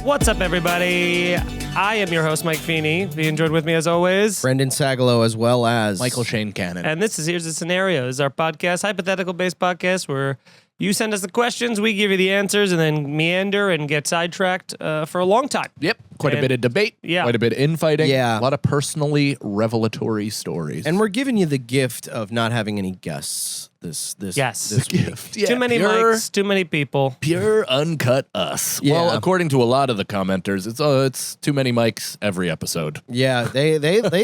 What's up, everybody? I am your host, Mike Feeney. Be enjoyed with me as always. Brendan Sagalow, as well as Michael Shane Cannon. And this is Here's the Scenario. This is our podcast, hypothetical-based podcast, where you send us the questions, we give you the answers, and then meander and get sidetracked for a long time. Yep. Quite a bit of debate. Yeah. Quite a bit of infighting. Yeah. A lot of personally revelatory stories. And we're giving you the gift of not having any guests this week. Yeah, too many mics, too many people. Pure uncut us. Yeah. Well, according to a lot of the commenters, it's too many mics every episode. Yeah, they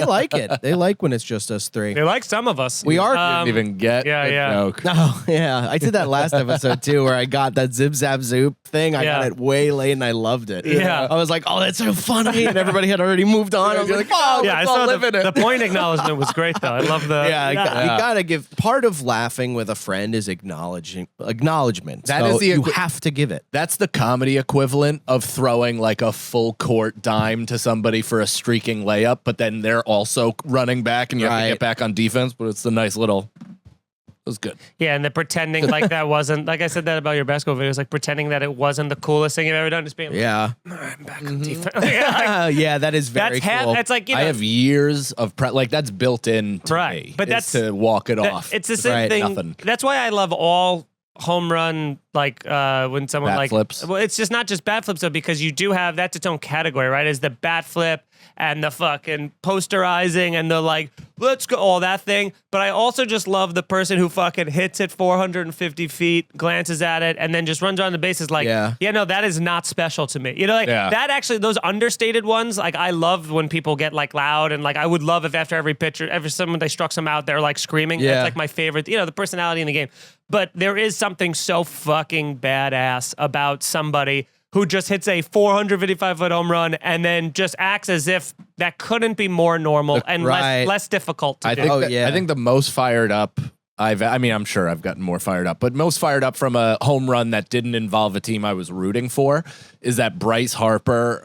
like it. They like when it's just us three. They like some of us. We are. Didn't even get the joke. Oh, yeah. I did that last episode, too, where I got that zip, zap, zoop thing. I got it way late, and I loved it. Yeah. I was like, oh, that's so funny. And everybody had already moved on. I was like, oh, yeah, I saw the point acknowledgement was great, though. I love the... Yeah, you got to give... Part of laughing with a friend is acknowledgement. That So is you have to give it. That's the comedy equivalent of throwing like a full court dime to somebody for a streaking layup, but then they're also running back and you have to get back on defense, but it's the nice little... It was good. Yeah, and the pretending like that wasn't, like I said that about your basketball videos, like pretending that it wasn't the coolest thing you've ever done. Just being like, I'm back on defense. Yeah, that is very cool. That's like, you know, I have years of like that's built in to me. But that's to walk it off. It's the same thing. Nothing. That's why I love all home run, like when someone bat like flips. Well, it's just not just bat flips though, because you do have that's its own category, right? Is the bat flip and the fucking posterizing and the like, let's go, all that thing. But I also just love the person who fucking hits it 450 feet, glances at it, and then just runs around the bases like, no, that is not special to me. You know, like that actually, those understated ones, like I love when people get like loud and like I would love if after every pitcher, every someone they struck some out, they're like screaming. That's like my favorite, you know, the personality in the game. But there is something so fucking badass about somebody who just hits a 455-foot home run and then just acts as if that couldn't be more normal and less difficult to do. I think the most fired up I'm sure I've gotten more fired up, but most fired up from a home run that didn't involve a team I was rooting for is that Bryce Harper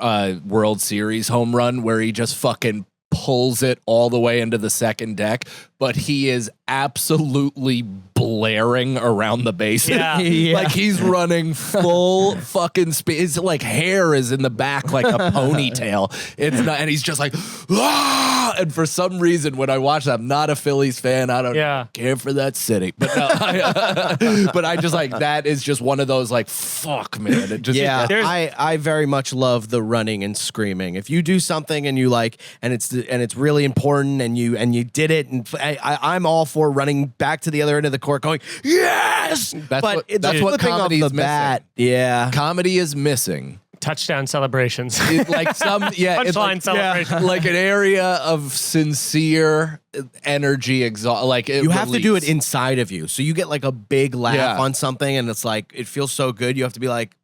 World Series home run where he just fucking pulls it all the way into the second deck, but he is absolutely blaring around the bases. Yeah. Like he's running full fucking speed. His like hair is in the back like a ponytail. It's not, and he's just like, ah! And for some reason, when I watch that, I'm not a Phillies fan. I don't care for that city, but no, but I just like that is just one of those like fuck man. It just I very much love the running and screaming. If you do something and you like, and it's really important, and you did it, and I'm all for running back to the other end of the court, going yes. That's what comedy is missing. Yeah, comedy is missing. Touchdown celebrations, like some punchline celebrations, like an area of sincere energy. You have to do it inside of you, so you get like a big laugh on something, and it's like it feels so good. You have to be like.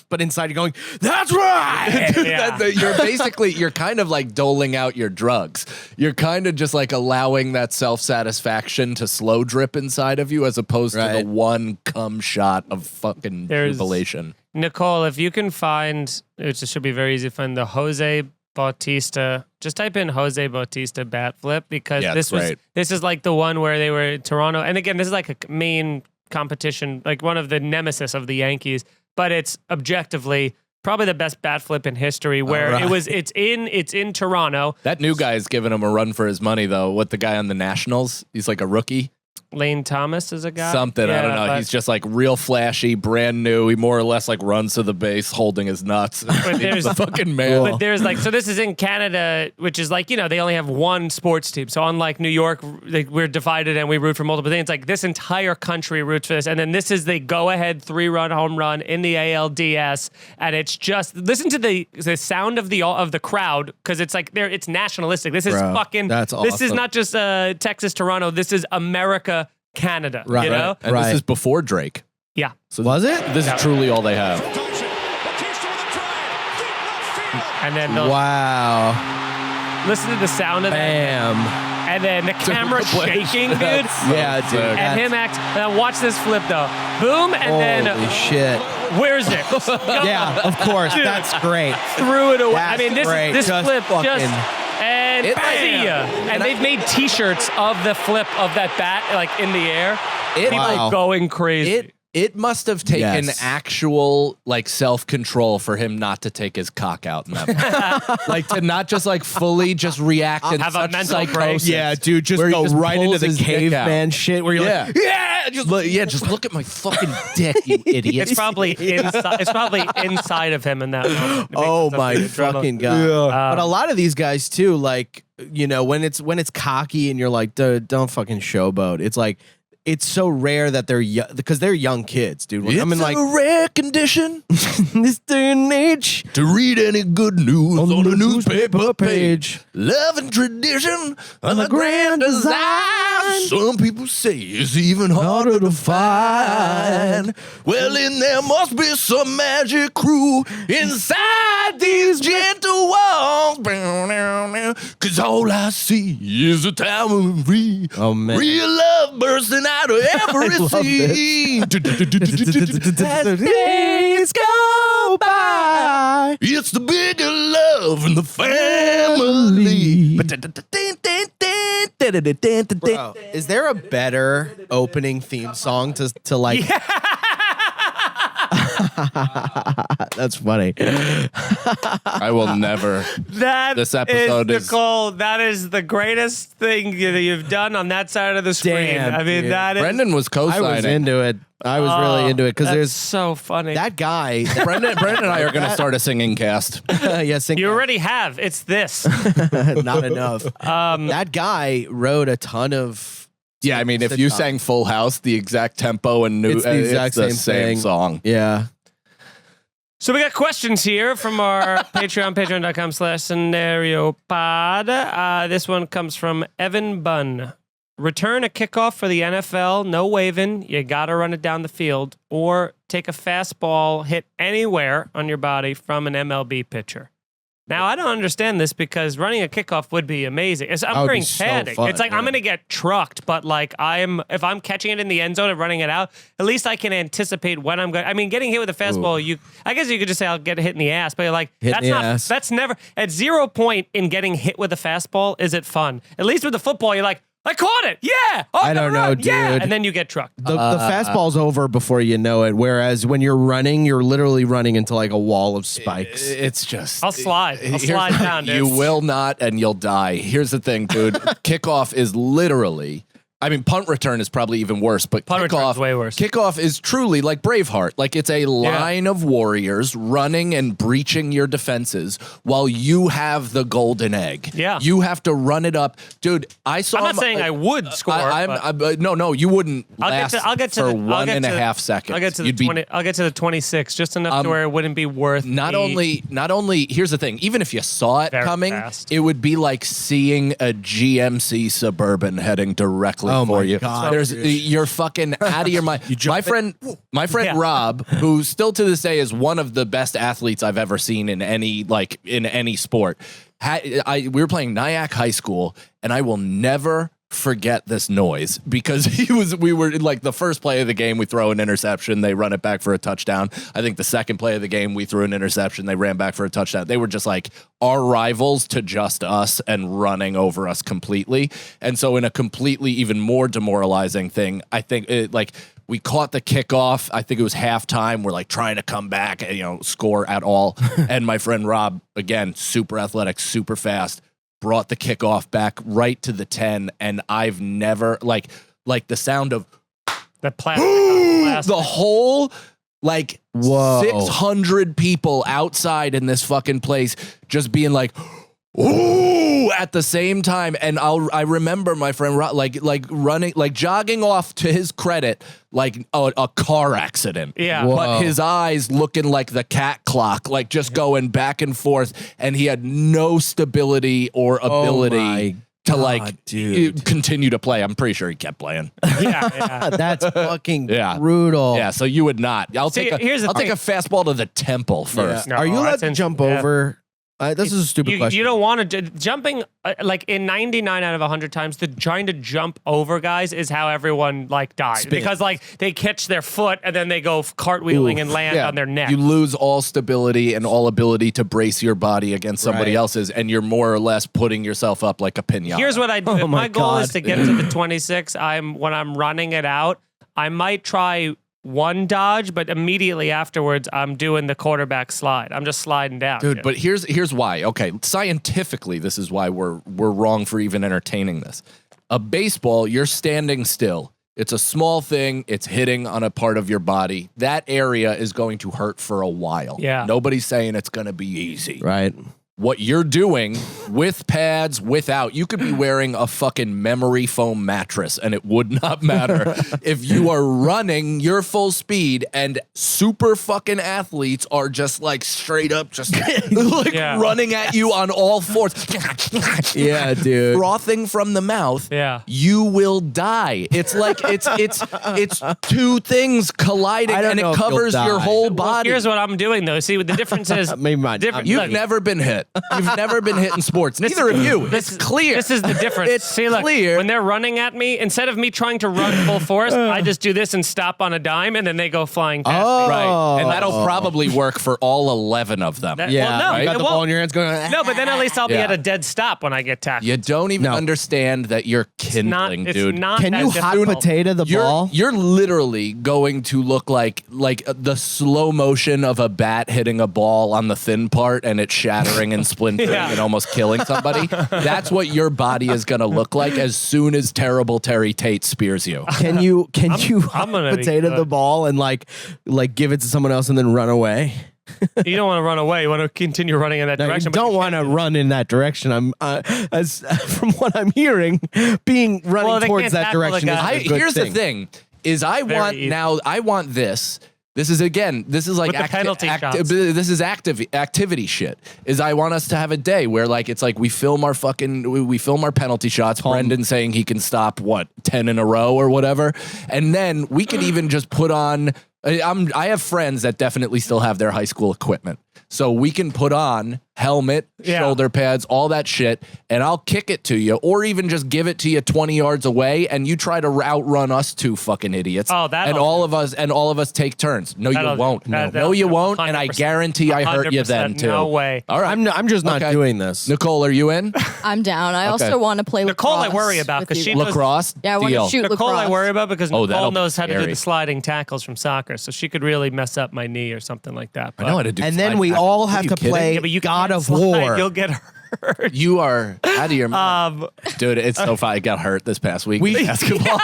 But inside you're going, that's right. You're kind of like doling out your drugs. You're kind of just like allowing that self-satisfaction to slow drip inside of you as opposed to the one cum shot of fucking jubilation. Nicole, if you can find, it should be very easy to find the Jose Bautista. Just type in Jose Bautista bat flip because this is like the one where they were in Toronto. And again, this is like a main competition, like one of the nemesis of the Yankees. But it's objectively probably the best bat flip in history. Where it's in Toronto. That new guy is giving him a run for his money though. What the guy on the Nationals? He's like a rookie. Lane Thomas is a guy. Something I don't know. He's just like real flashy, brand new. He more or less like runs to the base, holding his nuts. But there's the fucking man. But there's like so. This is in Canada, which is like they only have one sports team. So unlike New York, we're divided and we root for multiple things. Like this entire country roots for this, and then this is the go-ahead 3-run home run in the ALDS, and it's just listen to the sound of the crowd because it's like it's nationalistic. This is fucking. That's awesome. This is not just Texas, Toronto. This is America. Canada, you know? And this is before Drake. Yeah. So was it? This is truly all they have. And then wow. Listen to the sound of Bam. and then the camera shaking, dude. Yeah, dude. And him watch this flip though. Boom, and Holy then shit. where's it? Yeah, of course. Dude. That's great. Threw it away. That's I mean, this just flip fucking- and see ya. And they've made T-shirts of the flip of that bat, like in the air. People Wow. going crazy. It must have taken Yes. actual like self-control for him not to take his cock out in that. Like to not just like fully just react and Have a such mental break. psychosis. Yeah, dude, just Where he go just right into pulls the his dick out. caveman shit where you're like, just look at my fucking dick, you idiot. It's probably inside. It's probably inside of him in that moment. oh my fucking god. But a lot of these guys too, like, you know, when it's cocky and you're like, dude, don't fucking showboat. It's like, it's so rare that they're because they're young kids, dude. When I'm in like a rare condition this day and age to read any good news on the newspaper page. Love and tradition are the grand design. Some people say it's even harder to find. Well, then there must be some magic crew inside these gentle walls. 'Cause all I see is a town moving free. Oh, man. Real love bursting out of every scene. as days go by. It's the bigger love in the family. Bro, is there a better opening theme song to like? That's funny. I will never. This episode is Nicole. That is the greatest thing that you've done on that side of the screen. Damn, I mean, dude. that is. Brendan was I co-signing. was into it. I was really into it because That's there's so funny. that guy. Brendan and I are going to start a singing cast. Yes, You already have. It's this. not enough. That guy wrote a ton of. Yeah, I mean, if you sang Full House, the exact tempo and It's the exact it's the same thing. song. Yeah. So we got questions here from our Patreon, patreon.com/scenariopod. This one comes from Evan Bunn. Return a kickoff for the NFL, no waving, you gotta run it down the field, or take a fastball hit anywhere on your body from an MLB pitcher. Now, I don't understand this because running a kickoff would be amazing. I'm would wearing be so padding. fun, It's like I'm going to get trucked, but like if I'm catching it in the end zone and running it out, at least I can anticipate when I'm going. I mean, getting hit with a fastball, I guess you could just say I'll get hit in the ass, but you're like, that's never, at 0 point in getting hit with a fastball, is it fun? At least with the football, you're like, I caught it. Yeah. Oh, I don't know, Yeah. dude. And then you get trucked. The fastball's over before you know it. Whereas when you're running, you're literally running into like a wall of spikes. It's just. I'll slide. I'll slide down, dude. You will not, and you'll die. Here's the thing, dude. Kickoff is literally. I mean, punt return is probably even worse, but Punt return's way worse. Kickoff is truly like Braveheart. Like it's a line of warriors running and breaching your defenses while you have the golden egg. Yeah. You have to run it up. Dude, I saw I'm not saying I would score. no, you wouldn't last I'll get to for the, 1.5 seconds. I'll get to the 20. I'll get to the 26, just enough to where it wouldn't be worth. Not only. Here's the thing. Even if you saw it Very coming, fast. it would be like seeing a GMC Suburban heading directly Oh for my you. God, You're fucking out of your mind. My friend Yeah. Rob, who still to this day is one of the best athletes I've ever seen in any sport. We were playing Nyack High School, and I will never forget this noise because we were like the first play of the game, we throw an interception, they run it back for a touchdown. I think the second play of the game, we threw an interception, they ran back for a touchdown. They were just like our rivals to just us and running over us completely. And so in a completely even more demoralizing thing, I think we caught the kickoff. I think it was halftime. We're like trying to come back and, score at all. And my friend Rob, again, super athletic, super fast, brought the kickoff back right to the 10. And I've never like the sound of The plastic. the whole like Whoa. 600 people outside in this fucking place just being like, ooh, at the same time. And I remember my friend like running, like jogging off, to his credit, like a car accident. Yeah. Whoa. But his eyes looking like the cat clock, like just going back and forth. And he had no stability or ability my to God, dude. continue to play. I'm pretty sure he kept playing. Yeah. That's fucking Yeah. brutal. Yeah, so you would not. I'll See, take here's the a fastball to the temple first. No, Are you allowed that's to jump yeah. over This is a stupid question. You don't want to jumping like in 99 out of 100 times. Trying to jump over guys is how everyone like dies because like they catch their foot and then they go cartwheeling and land on their neck. You lose all stability and all ability to brace your body against somebody else's, and you're more or less putting yourself up like a pinata. Here's what I do. If my goal is to get to the 26. When I'm running it out, I might try one dodge, but immediately afterwards, I'm doing the quarterback slide. I'm just sliding down. Dude, but here's why. Okay, scientifically, this is why we're wrong for even entertaining this. A baseball, you're standing still. It's a small thing. It's hitting on a part of your body. That area is going to hurt for a while. Yeah. Nobody's saying it's going to be easy. Right. What you're doing with pads, without, you could be wearing a fucking memory foam mattress and it would not matter. If you are running your full speed and super fucking athletes are just like straight up just like running at you on all fours. Yeah, dude. Frothing from the mouth. Yeah. You will die. It's like it's two things colliding and it covers your whole body. Here's what I'm doing though. See, the difference is You've never been hit. You've never been hit in sports. Neither of you. It's clear. This is the difference. It's See, look, clear. when they're running at me, instead of me trying to run full force, I just do this and stop on a dime, and then they go flying past me. Right. And that'll probably work for all 11 of them. Well, no, you got it the won't. ball in your hands going. No, but then at least I'll be Yeah. at a dead stop when I get tackled. You don't even understand that you're kindling, it's dude. not Can that you hot difficult. potato the ball? You're literally going to look like the slow motion of a bat hitting a ball on the thin part and it shattering and splintering and almost killing somebody. That's what your body is going to look like as soon as terrible Terry Tate spears you. Can you I'm gonna be potato good. the ball and like give it to someone else and then run away? You don't want to run away. You want to continue running in that No, you direction. don't want to run in that direction. I'm as from what I'm hearing, running they towards can't that tackle the direction. guy. Is a good Here's thing. the thing: is I want this. This is like With the penalty shots. this is activity shit. Is I want us to have a day where like it's like we film our penalty shots. Brendan saying he can stop 10 in a row or whatever, and then we could even just put on. I have friends that definitely still have their high school equipment, so we can put on helmet, shoulder pads, all that shit, and I'll kick it to you, or even just give it to you 20 yards away, and you try to outrun us two fucking idiots. Oh, and all of us take turns. No, you won't. No, you won't, and I guarantee I hurt you then too. No way. All right, I'm just not doing this. Nicole, are you in? I'm down. I also want to play Nicole, lacrosse. I worry about because she knows. Lacrosse. Yeah, I want Deal. to shoot Nicole, lacrosse. I worry about because Nicole that'll knows how to do scary. the sliding tackles from soccer, so she could really mess up my knee or something like that. I know how to do. And then slide we tackle. all Are have you to kidding? play Yeah, but you God can't of slide. War. You'll get hurt. You are out of your mind. Dude, it's so funny. I got hurt this past week in basketball.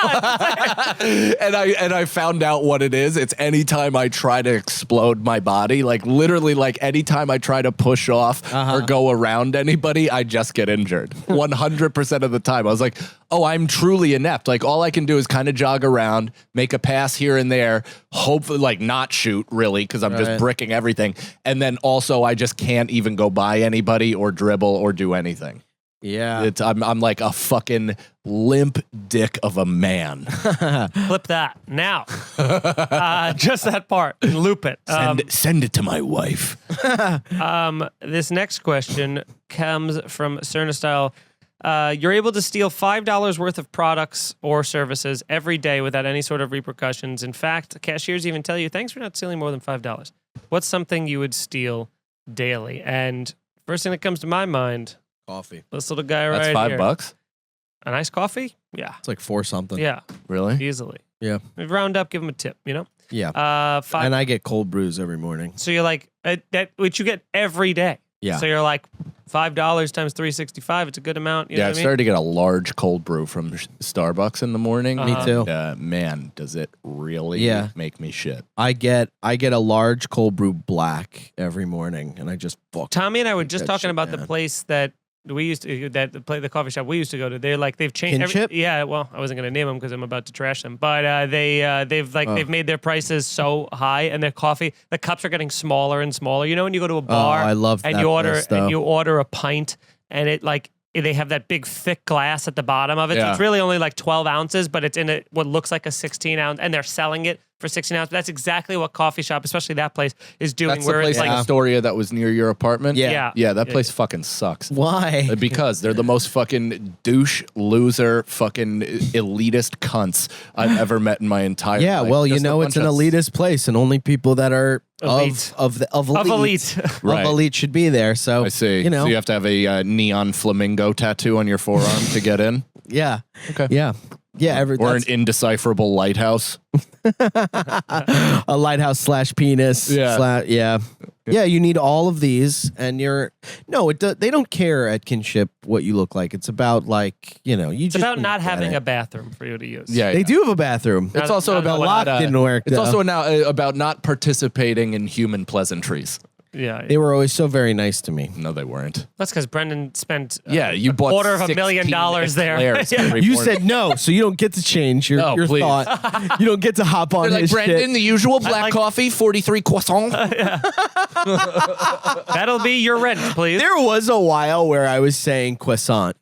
and I found out what it is. It's anytime I try to explode my body, like literally like anytime I try to push off or go around anybody, I just get injured. 100% of the time. I was like, oh, I'm truly inept. Like all I can do is kind of jog around, make a pass here and there, hopefully like not shoot really because I'm just bricking everything. And then also I just can't even go by anybody or dribble or do anything. Yeah. I'm like a fucking limp dick of a man. Flip that now. Just that part. Loop it. Send it to my wife. This next question comes from Cerna Style. You're able to steal $5 worth of products or services every day without any sort of repercussions. In fact, cashiers even tell you, thanks for not stealing more than $5. What's something you would steal daily? And first thing that comes to my mind, Coffee. this little guy That's right here. $5. A nice coffee? Yeah. It's like 4 something. Yeah. Really? Easily. Yeah. Round up, give him a tip, you know? Yeah. 5. And I get cold brews every morning. So you're like, that which you get every day. Yeah. So you're like, $5 times $3.65. It's a good amount. You know Yeah, I what I mean? started to get a large cold brew from Starbucks in the morning. Me too. Man, does it really make me shit. I get a large cold brew black every morning, and I just fuck. Tommy and I were just that talking shit about the down. place that we used to the coffee shop we used to go to. They're like they've changed. Kinship? Yeah, well, I wasn't gonna name them because I'm about to trash them. But they've made their prices so high, and their coffee, the cups are getting smaller and smaller. You know, when you go to a bar, I love and that you place, order a pint, and it like they have that big thick glass at the bottom of it. So Yeah. it's really only like 12 ounces, but it's in what looks like a 16 ounce, and they're selling it for for 16 ounce. That's exactly what coffee shop, especially that place, is doing. That's the where place it's in like Astoria that was near your apartment? Yeah. Yeah, that place fucking sucks. Why? Because they're the most fucking douche, loser, fucking elitist cunts I've ever met in my entire Yeah, life. well, you Just a know, it's an bunch of- elitist place, and only people that are Elite. of elite Right. of elite should be there. So I see. You know, So you have to have a neon flamingo tattoo on your forearm to get in? yeah, Okay. yeah. Or an that's indecipherable lighthouse. a lighthouse / penis. Yeah. Yeah, you need all of these, and they don't care at Kinship what you look like. It's about it's about not having a bathroom for you to use. Yeah, They do have a bathroom. It's also not about the lock didn't work. It's though. also now about not participating in human pleasantries. Yeah. They were always so very nice to me. No, they weren't. That's because Brendan spent You bought $250,000 there. eclairs every You morning. said no, so you don't get to change your please. thought. You don't get to hop on They're like, his Brendan, shit. the usual black like- coffee, 43 croissant. That'll be your rent, please. There was a while where I was saying croissant.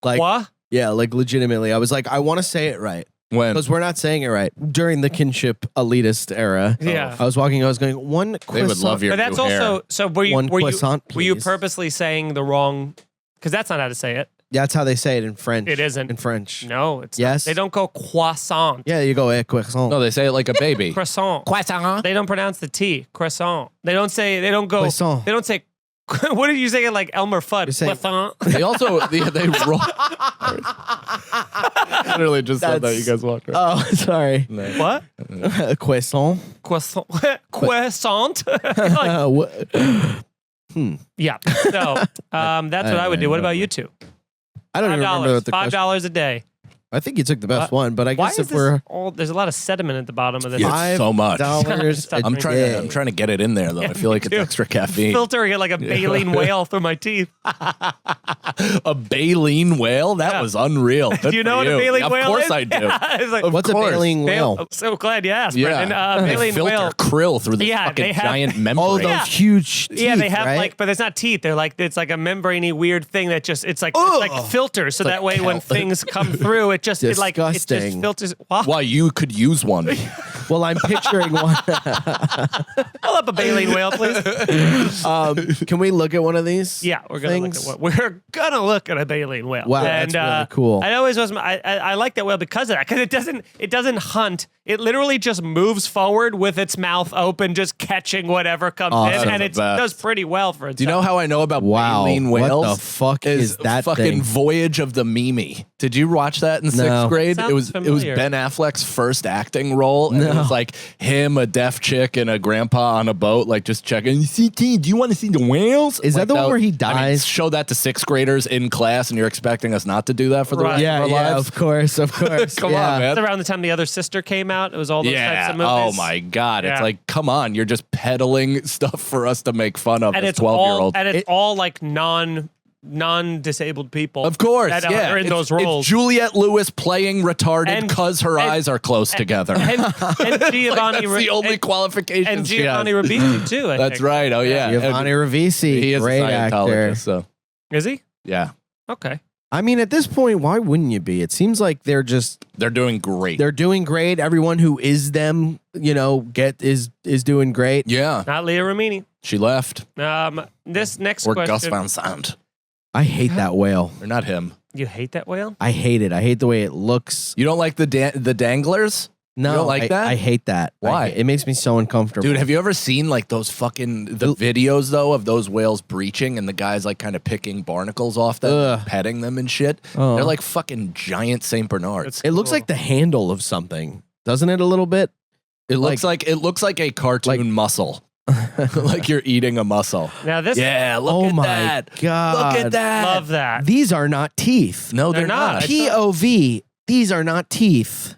Like, What? yeah, like legitimately. I was like, I want to say it right. When? Because we're not saying it right. During the Kinship elitist era. Yeah. I was walking, I was going, one croissant. They would love your But that's new hair. also so. Were you One croissant, were you please. purposely saying the wrong? Because that's not how to say it. That's how they say it in French. It isn't. In French. No, it's Yes. Not. They don't go croissant. Yeah, you go, croissant. No, they say it like a baby. Croissant. Croissant. They don't pronounce the T. Croissant. They don't say. They don't go. Croissant. They don't say. What are you saying like Elmer Fudd? You're saying- Croissant. They also they roll. Literally just said that. You guys walked right. Oh, sorry. What? Croissant. Croissant. Croissant. Like, What? yeah. So that's what I would do. What about you two? I don't even remember what the question. $5 a day. I think you took the best one, but I Why guess is if we're there's a lot of sediment at the bottom of this. Yeah. It's so much. $5 a I'm day. trying to get it in there though. I feel like it's too. extra caffeine. Filtering it like a baleen whale through my teeth. A baleen whale? That was unreal. Good Do you know for what a baleen whale is? Of course I do. Yeah, it's like, What's a course. baleen whale? I'm so glad you asked, Yeah. Brendan. They Baleen filter whale. krill through the Yeah, fucking they have- giant membrane. Oh, those Yeah. huge teeth, Yeah, they have right? but it's not teeth. They're like it's like a membraney weird thing that just it's like filters, so that way when things come through, it just it just Disgusting. filters. Wow. Why you could use one. Well, I'm picturing one. Pull up a baleen whale, please. Can we look at one of these? Yeah, we're gonna things? look at a baleen whale. Wow, that's really cool. I always was. I like that whale because of that. Because it doesn't hunt. It literally just moves forward with its mouth open, just catching whatever comes Awesome. in, and it Best. does pretty well for itself. Do you know how I know about Wow, baleen what whales? the fuck is that fucking thing? Voyage of the Mimi? Did you watch that in sixth No. grade? Sounds It was familiar. Ben Affleck's first acting role, and it was like him, a deaf chick, and a grandpa on a boat, like just checking. CT, do you want to see the whales? Is that Like, the one where he I mean, dies? show that to sixth graders in class, and you're expecting us not to do that for the rest Yeah, of our yeah, lives? of course. Come yeah. on, man. It's around the time The Other Sister came out. It was all those types of movies. Oh my God. It's Yeah. like, come on, you're just peddling stuff for us to make fun of And as it's 12-year-olds. all like non-disabled people. Of course, that yeah. are in those roles. It's Juliette Lewis playing retarded And- because her and- eyes are close together. and Giovanni That's the only qualification and she has. Giovanni Ribisi too. I That's think. right. Oh, yeah. Giovanni Ribisi, He is great a Scientologist, actor. so Is he? yeah. Okay. I mean, at this point, why wouldn't you be? It seems like they're Doing great. doing great. Everyone who is them, is doing great. yeah. Not Leah Remini. She left. This next Or Gus question. Van Sant. I hate that whale. Or not him. You hate that whale? I hate it. I hate the way it looks. You don't like the danglers? No, You don't like that? I hate that. Why? It makes me so uncomfortable. Dude, have you ever seen like those fucking videos though of those whales breaching and the guys like kind of picking barnacles off them, Ugh. and petting them and shit? Oh. They're like fucking giant Saint Bernards. It looks like the handle of something, doesn't it? A little bit. It looks like a cartoon muscle. Like you're eating a muscle. Now this. Yeah, look Oh at my that. God. Look at that. Love that. These are not teeth. No, They're they're not. not. POV. These are not teeth.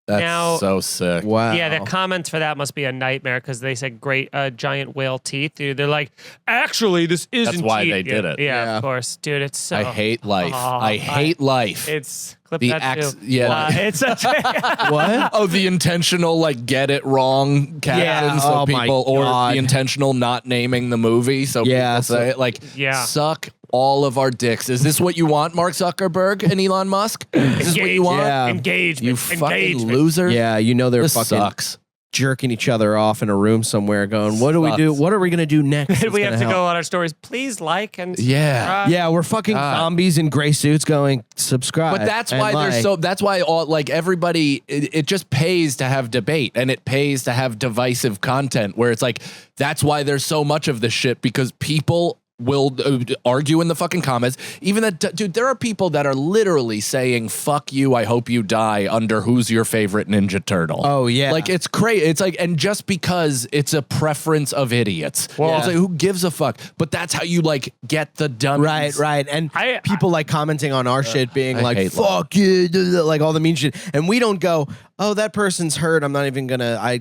That's Now- so sick. Wow. Yeah, the comments for that must be a nightmare because they said great giant whale teeth. Dude, they're like, actually, this isn't. That's why teeth. they did it. Yeah, Yeah. of course, dude. It's so. I hate life. Oh, I hate life. It's clip The that too. yeah. It's such a. What? Oh, the intentional like get it wrong caption, Yeah. so Oh my people, or God. the intentional not naming the movie, so Yeah, people say it like Yeah. suck all of our dicks. Is this what you want, Mark Zuckerberg and Elon Musk? Is this what you want? Yeah. Engagement. You fucking loser. Yeah, they're This fucking sucks. jerking each other off in a room somewhere going, what do we do? What are we going to do next? We have to go on our stories. Please like and Yeah. subscribe. Yeah, we're fucking zombies in gray suits going, subscribe. But that's why that's why all like everybody it just pays to have debate and it pays to have divisive content where it's like that's why there's so much of this shit because people will argue in the fucking comments. Even that, dude, there are people that are literally saying, fuck you, I hope you die under who's your favorite Ninja Turtle. Oh, yeah. Like, it's crazy. It's like, and just because it's a preference of idiots. Well, it's like, who gives a fuck? But that's how you, like, get the dummies. Right. And people, like, commenting on our shit being like, fuck you, like, all the mean shit. And we don't go, oh, that person's hurt. I'm not even gonna.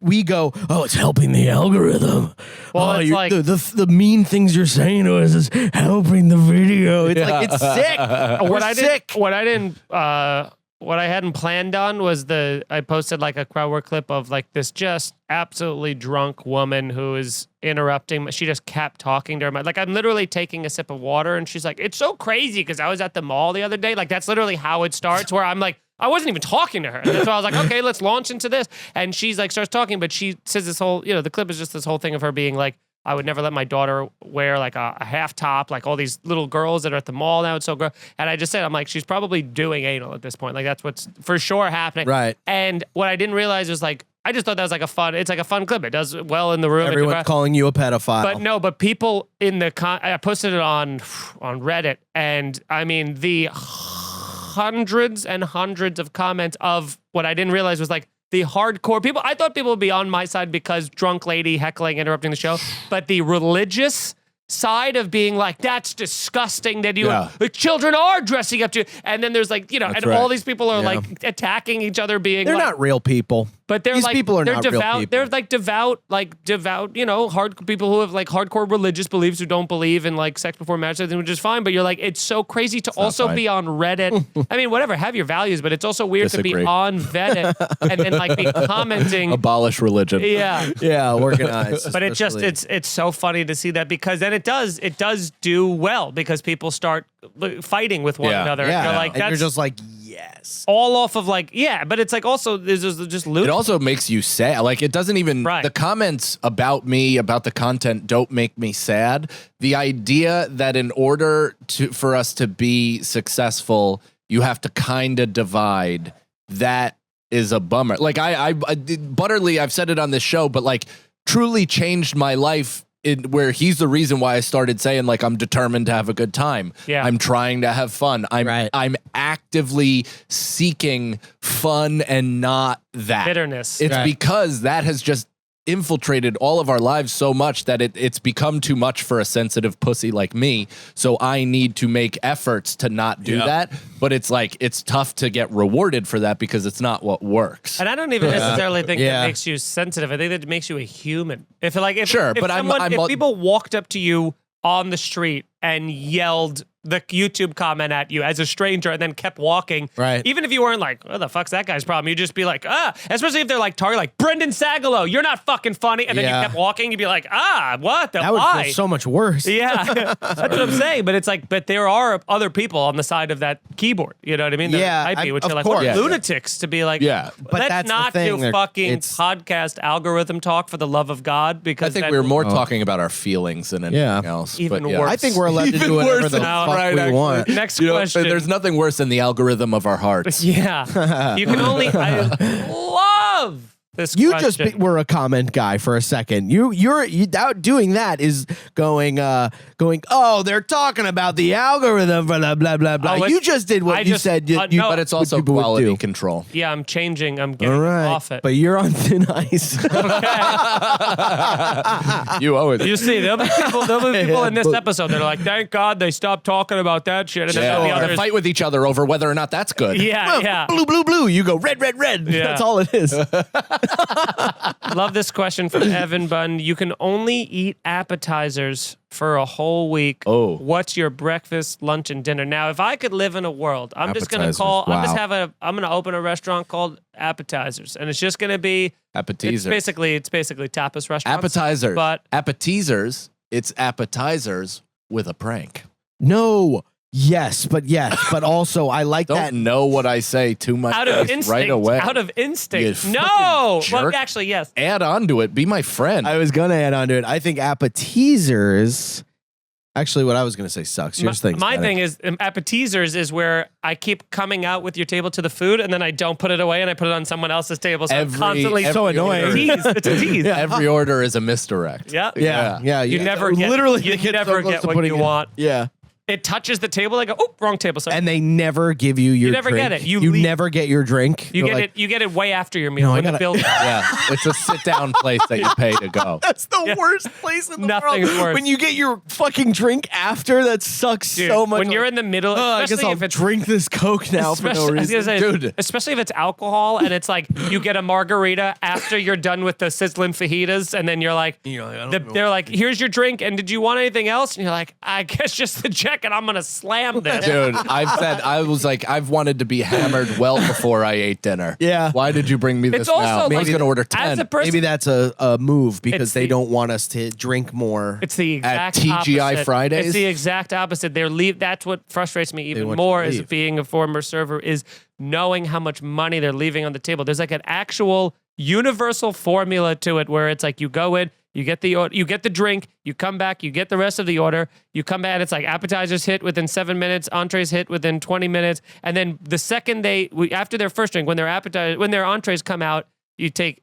We go. Oh, it's helping the algorithm. Well, it's like the mean things you're saying to us is helping the video. It's like it's sick. What I hadn't planned on was I posted like a crowd work clip of like this just absolutely drunk woman who is interrupting. She just kept talking to her. Like I'm literally taking a sip of water and she's like, it's so crazy because I was at the mall the other day. Like that's literally how it starts where I'm like, I wasn't even talking to her. And so I was like, okay, let's launch into this. And she's like, starts talking, but she says this whole, the clip is just this whole thing of her being like, I would never let my daughter wear like a half top, like all these little girls that are at the mall now. It's so gross. And I just said, I'm like, she's probably doing anal at this point. Like that's what's for sure happening. Right. And what I didn't realize was like, I just thought that was like it's like a fun clip. It does well in the room. Everyone's calling you a pedophile. But people in the, I posted it on Reddit. And I mean, the hundreds and hundreds of comments of what I didn't realize was like the hardcore people. I thought people would be on my side because drunk lady heckling, interrupting the show, but the religious side of being like, that's disgusting that the children are dressing up to, and then there's like, all these people are like attacking each other being they're not real people. But they're These like, people are they're not devout. real people. They're like devout, hard people who have like hardcore religious beliefs who don't believe in like sex before marriage, which is fine. But you're like, it's so crazy to also be on Reddit. I mean, whatever, have your values, but it's also weird to be on Reddit and then like be commenting. Abolish religion. Yeah, organized. But it's so funny to see that because then it does do well because people start fighting with one another. Yeah, and you're like, and you're just like, yes. All off of like, but it's like also there's just loot. It also makes you sad. Like it doesn't even the comments about me, about the content don't make me sad. The idea that in order for us to be successful, you have to kind of divide, that is a bummer. Like I Butterly, I've said it on this show, but like truly changed my life where he's the reason why I started saying like I'm determined to have a good time. Yeah. I'm trying to have fun. I'm actively seeking fun and not that bitterness. It's because that has just infiltrated all of our lives so much that it's become too much for a sensitive pussy like me. So I need to make efforts to not do that. But it's like, it's tough to get rewarded for that because it's not what works. And I don't even necessarily think that makes you sensitive. I think that makes you a human. If people walked up to you on the street and yelled the YouTube comment at you as a stranger and then kept walking. Right. Even if you weren't like, what the fuck's that guy's problem? You'd just be like, especially if they're like target, like Brendan Sagalow, you're not fucking funny. And then you kept walking, you'd be like, what the That would feel so much worse. Yeah. That's what I'm saying. But it's like, but there are other people on the side of that keyboard. You know what I mean? That might be, which are like, what lunatics to be like, but let's not do fucking podcast algorithm talk for the love of God. Because I think we're more talking about our feelings than anything else. Even worse. I think we're allowed to do whatever the fuck we want. Next question. There's nothing worse than the algorithm of our hearts. Yeah. You can only. I love this You question. just were a comment guy for a second. You're doing that is going. Oh, they're talking about the algorithm. Blah blah blah blah. You just did what you said. But it's also quality control. Yeah, I'm changing. I'm getting off it. But you're on thin ice. You owe it. You see, there'll be people in this episode that are like, thank God they stopped talking about that shit. And then there'll be they fight with each other over whether or not that's good. Yeah. Blue, blue, blue. You go red, red, red. Yeah. That's all it is. Love this question from Evan Bunn. You can only eat appetizers for a whole week. Oh. What's your breakfast, lunch, and dinner? Now, if I could live in a world, I'm just going to call, I'm going to open a restaurant called Appetizers. And it's just going to be Appetizers. It's basically tapas restaurants. Appetizers. But appetizers, it's appetizers with a prank. No. Yes, but also I like Don't that. know what I say too much Out of instinct. right away. Out of instinct. You No. fucking Well, jerk. actually, yes. Add on to it. Be my friend. I was gonna add on to it. I think appetizers. Actually, what I was gonna say sucks. Yours thinks My better. thing is appetizers is where I keep coming out with your table to the food and then I don't put it away and I put it on someone else's table. So I'm constantly so annoying. order- tease. It's a tease. Every order is a misdirect. Yeah. Yeah. You never get literally you they get never so close get to what putting you it- want. Yeah. It touches the table. I go, oh, wrong table. So And they never give you your never drink. get it. You You leave. never get your drink. you You're get like, it. You get it way after your meal. No, I when the gotta- bill. Yeah. It's a sit down place that you pay to go. That's the Yeah. worst place in the Nothing's world. worse. When you get your fucking drink after, that sucks Dude, so much. when you're in the middle, I guess especially I'll if it's drink this Coke now for no especially, I was reason. gonna say, Dude. especially if it's alcohol and it's like you get a margarita after you're done with the sizzling fajitas, and then you're like, they're like, here's your drink, and did you want anything else? And you're like, I guess just the check, and I'm gonna slam this. Dude, I've wanted to be hammered well before I ate dinner. Yeah. Why did you bring me this It's also now? I was like- going to order As 10. a person, Maybe that's a move because It's they the- don't want us to drink more. it's the exact TGI opposite. Fridays? It's the exact opposite. That's what frustrates me even want more you to as leave. being a former server is knowing how much money they're leaving on the table. There's like an actual universal formula to it where it's like you go in, you get the drink, you come back, you get the rest of the order, you come back, and it's like appetizers hit within 7 minutes, entrees hit within 20 minutes, and then the second after their first drink, when their entrees come out, you take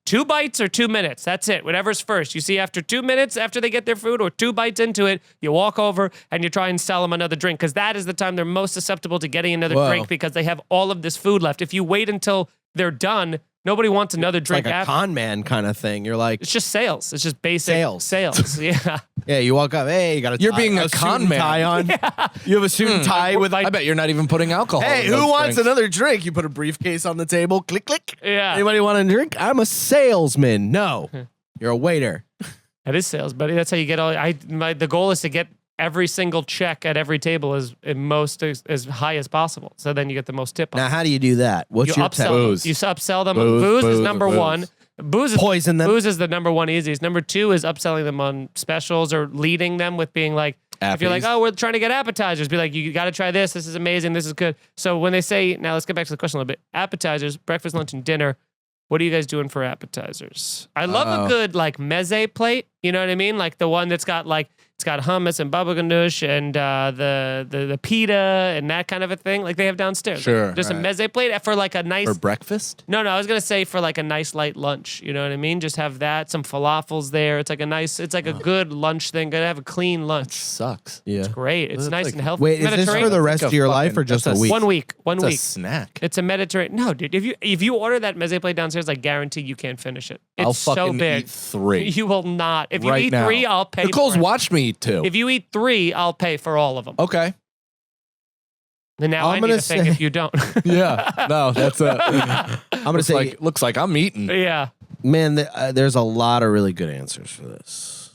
2 bites or 2 minutes. That's it. Whatever's first. You see, after 2 minutes after they get their food or 2 bites into it, you walk over and you try and sell them another drink because that is the time they're most susceptible to getting another Whoa. drink because they have all of this food left. If you wait until they're done, nobody wants another It's drink like a after. con man kind of thing. You're like, It's just sales. It's just basic Sales. Yeah. yeah, you walk up, hey, you got a You're tie- being a suit con and man. tie on. You have a suit and tie with I bet you're not even putting alcohol Hey, in who those wants drinks. another drink? You put a briefcase on the table. Click, click. Yeah. Anybody want a drink? I'm a salesman. No, you're a waiter. That is sales, buddy. That's how you get all. The goal is to get every single check at every table as high as possible. So then you get the most tip on. Now, how do you do that? What's You your upsell tech? them. Booze. You upsell them. Booze, Booze is booze, number booze. one. Booze is Poison them. Booze is the number one easiest. Number two is upselling them on specials or leading them with being like, if you're like, Appies. oh, we're trying to get appetizers, be like, you got to try this. This is amazing. This is good. So when they say, now let's get back to the question a little bit. Appetizers, breakfast, lunch, and dinner. What are you guys doing for appetizers? I love a good like meze plate. You know what I mean? Like the one that's got like it's got hummus and baba ganoush and the pita and that kind of a thing. Like they have downstairs. Sure, Just right. a meze plate for like a nice. For breakfast? No, I was gonna say for like a nice light lunch. You know what I mean? Just have that, some falafels there. It's like a good lunch thing. Gotta have a clean lunch. Sucks. Yeah. Great. It's That's nice like- and healthy. Wait, is this for Mediterranean. the rest Like of a your life or fucking- just a that's a week? 1 week. It's 1 week. a snack. It's a Mediterranean. No, dude. If you order that meze plate downstairs, I guarantee you can't finish it. It's I'll so fucking big. eat 3. You will not. If you right eat now. 3, I'll pay. Nicole's for it. watched me eat 2. If you eat 3, I'll pay for all of them. Okay. And now I'm I need gonna to think say- if you don't. Yeah. No, that's a. I'm gonna say, looks like I'm eating. Yeah. man, there's a lot of really good answers for this.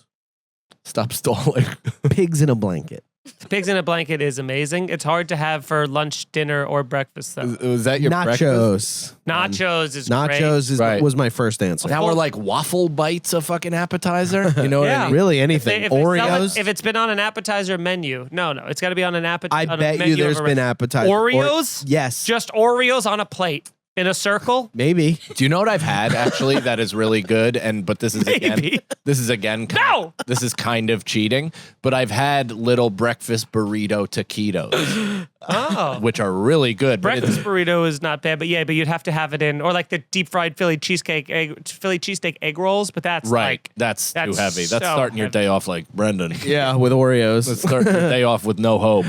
Stop stalling. Pigs in a blanket. Pigs in a blanket is amazing. It's hard to have for lunch, dinner, or breakfast though. Was that your breakfast? Nachos. Nachos is great. Nachos Right. was my first answer. Now we're like waffle bites a fucking appetizer. You know what Yeah. I mean? Really, If anything. they sell it- Oreos. if it's been on an appetizer menu, no, it's got to be on an appetizer. I bet you there's been appetizers. Oreos. Yes. Just Oreos on a plate in a circle. Maybe. Do you know what I've had actually that is really good? But this is Maybe. again No! this is kind of cheating. But I've had little breakfast burrito taquitos, Oh. which are really good. But Breakfast burrito is not bad, but you'd have to have it in, or like the deep fried Philly cheesesteak egg rolls. But that's right, like that's too that's heavy. That's so starting your heavy. day off like Brendan. Yeah, with Oreos. That's starting your day off with no hope.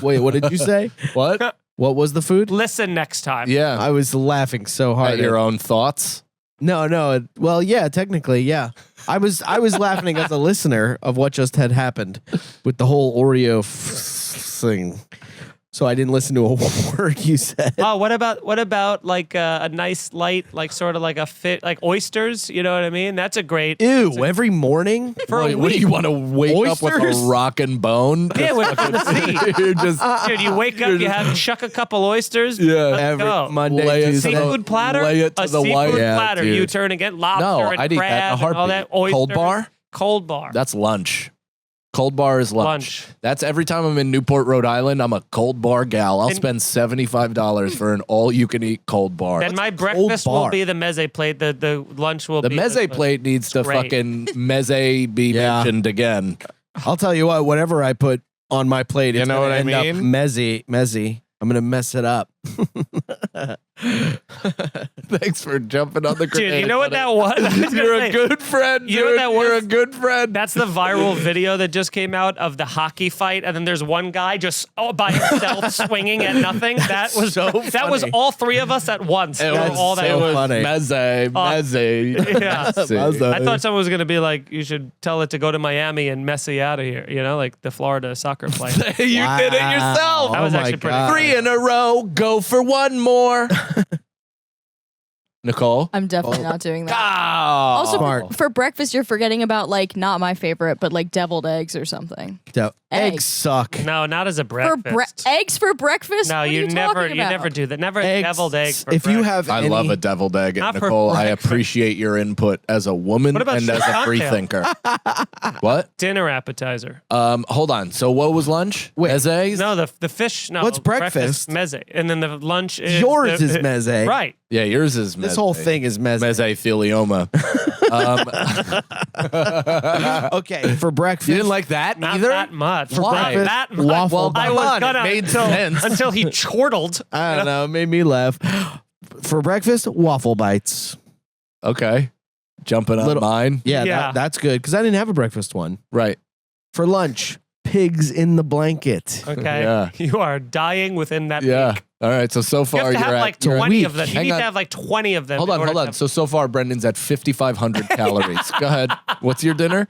Wait, what did you say? What? What was the food? Listen next time. Yeah. I was laughing so hard. At your own thoughts. No. Well, yeah, technically, yeah. I was laughing as a listener of what just had happened with the whole Oreo thing. So I didn't listen to a word you said. Oh, what about like a nice light, like sort of like like oysters? You know what I mean? That's a great. Ew, every morning? For a What do week. you want to wake up with Oysters? a rockin' bone? Yeah, with the sea. You're just Dude, you wake up, you chuck a couple oysters. Yeah. let's Every go. Monday, Lay it to Tuesday. the- Seafood platter, lay it to a the seafood white. Yeah, platter. dude. You turn again, lobster No, and I'd eat that in a crab and all heartbeat. that. Oysters, Cold bar? Cold bar. That's lunch. Cold bar is lunch. That's every time I'm in Newport, Rhode Island, I'm a cold bar gal. I'll spend $75 for an all-you-can-eat cold bar. And my breakfast will be the meze plate. The lunch will be... The meze plate needs to fucking meze be mentioned again. I'll tell you what, whatever I put on my plate, it's know what I end up mean? messy. I'm going to mess it up. Thanks for jumping on the grenade. Dude, you know what that was? You're a good friend, You know what that was? You're a good friend. That's the viral video that just came out of the hockey fight, and then there's one guy just by himself swinging at nothing. That was so that was funny. all three of us at once. It Doing was all that. so funny. Meze. Yeah. Meze. I thought someone was gonna be like, "You should tell it to go to Miami and Messi out of here." You know, like the Florida soccer flight. You did it yourself. That was my actually pretty God. good. 3 in a row. Go for one more. Nicole? I'm definitely not doing that. Oh. Also, Smart. for breakfast, you're forgetting about like not my favorite, but like deviled eggs or something. Eggs suck. No, not as a For breakfast. Eggs for breakfast? No, What are you talking about? never do that. Never Eggs. deviled egg. For If you breakfast. have I any, love a deviled egg. Not for Nicole, I breakfast. appreciate your input as a woman What about and as a free cocktail? thinker. What? dinner appetizer. Hold on. So what was lunch? Wait. Mezes? No, the fish. No, What's breakfast? Meze, and then the lunch is Yours is meze. Right. Yeah, yours is This meze. whole thing is meze. Mesothelioma. Okay, for breakfast. You didn't like that Not either? that much. For Not breakfast, that much. waffle I bun. was Come on, gonna it made sense. until he chortled. I don't know. It made me laugh. For breakfast, waffle bites. Okay. Jumping on Little- mine. Yeah, Yeah. that's good because I didn't have a breakfast one. Right. For lunch, pigs in the blanket. Okay. Yeah. You are dying within that Yeah. week. All right. So You far have to have you're like at... you're at- 20 of them. You Hang need on. to have like 20 of them. Hold in on, order hold to on. So far, Brendan's at 5,500 calories. Go ahead. What's your dinner?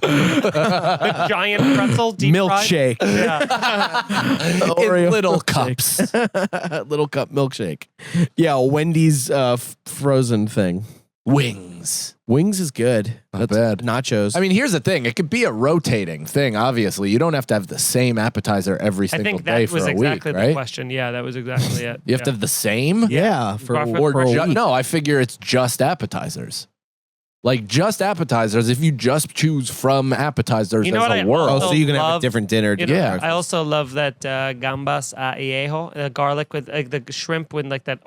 have giant pretzel, deep fried. Milkshake. Yeah. Oreo In little milkshake. cups. Little cup milkshake. Yeah, Wendy's frozen thing. Wings. Wings is good. Not That's bad. Nachos. I mean, here's the thing. It could be a rotating thing, obviously. You don't have to have the same appetizer every I single think day that for was a exactly week, the right? question. Yeah, that was exactly it. You have to have the same? yeah, for Or a Ju- week. no, I figure it's just appetizers. Like just appetizers, if you just choose from appetizers You know as what a I world. Oh, also so you can have a love- different dinner. You know, Yeah. I also love that gambas aiejo, garlic with the shrimp with like that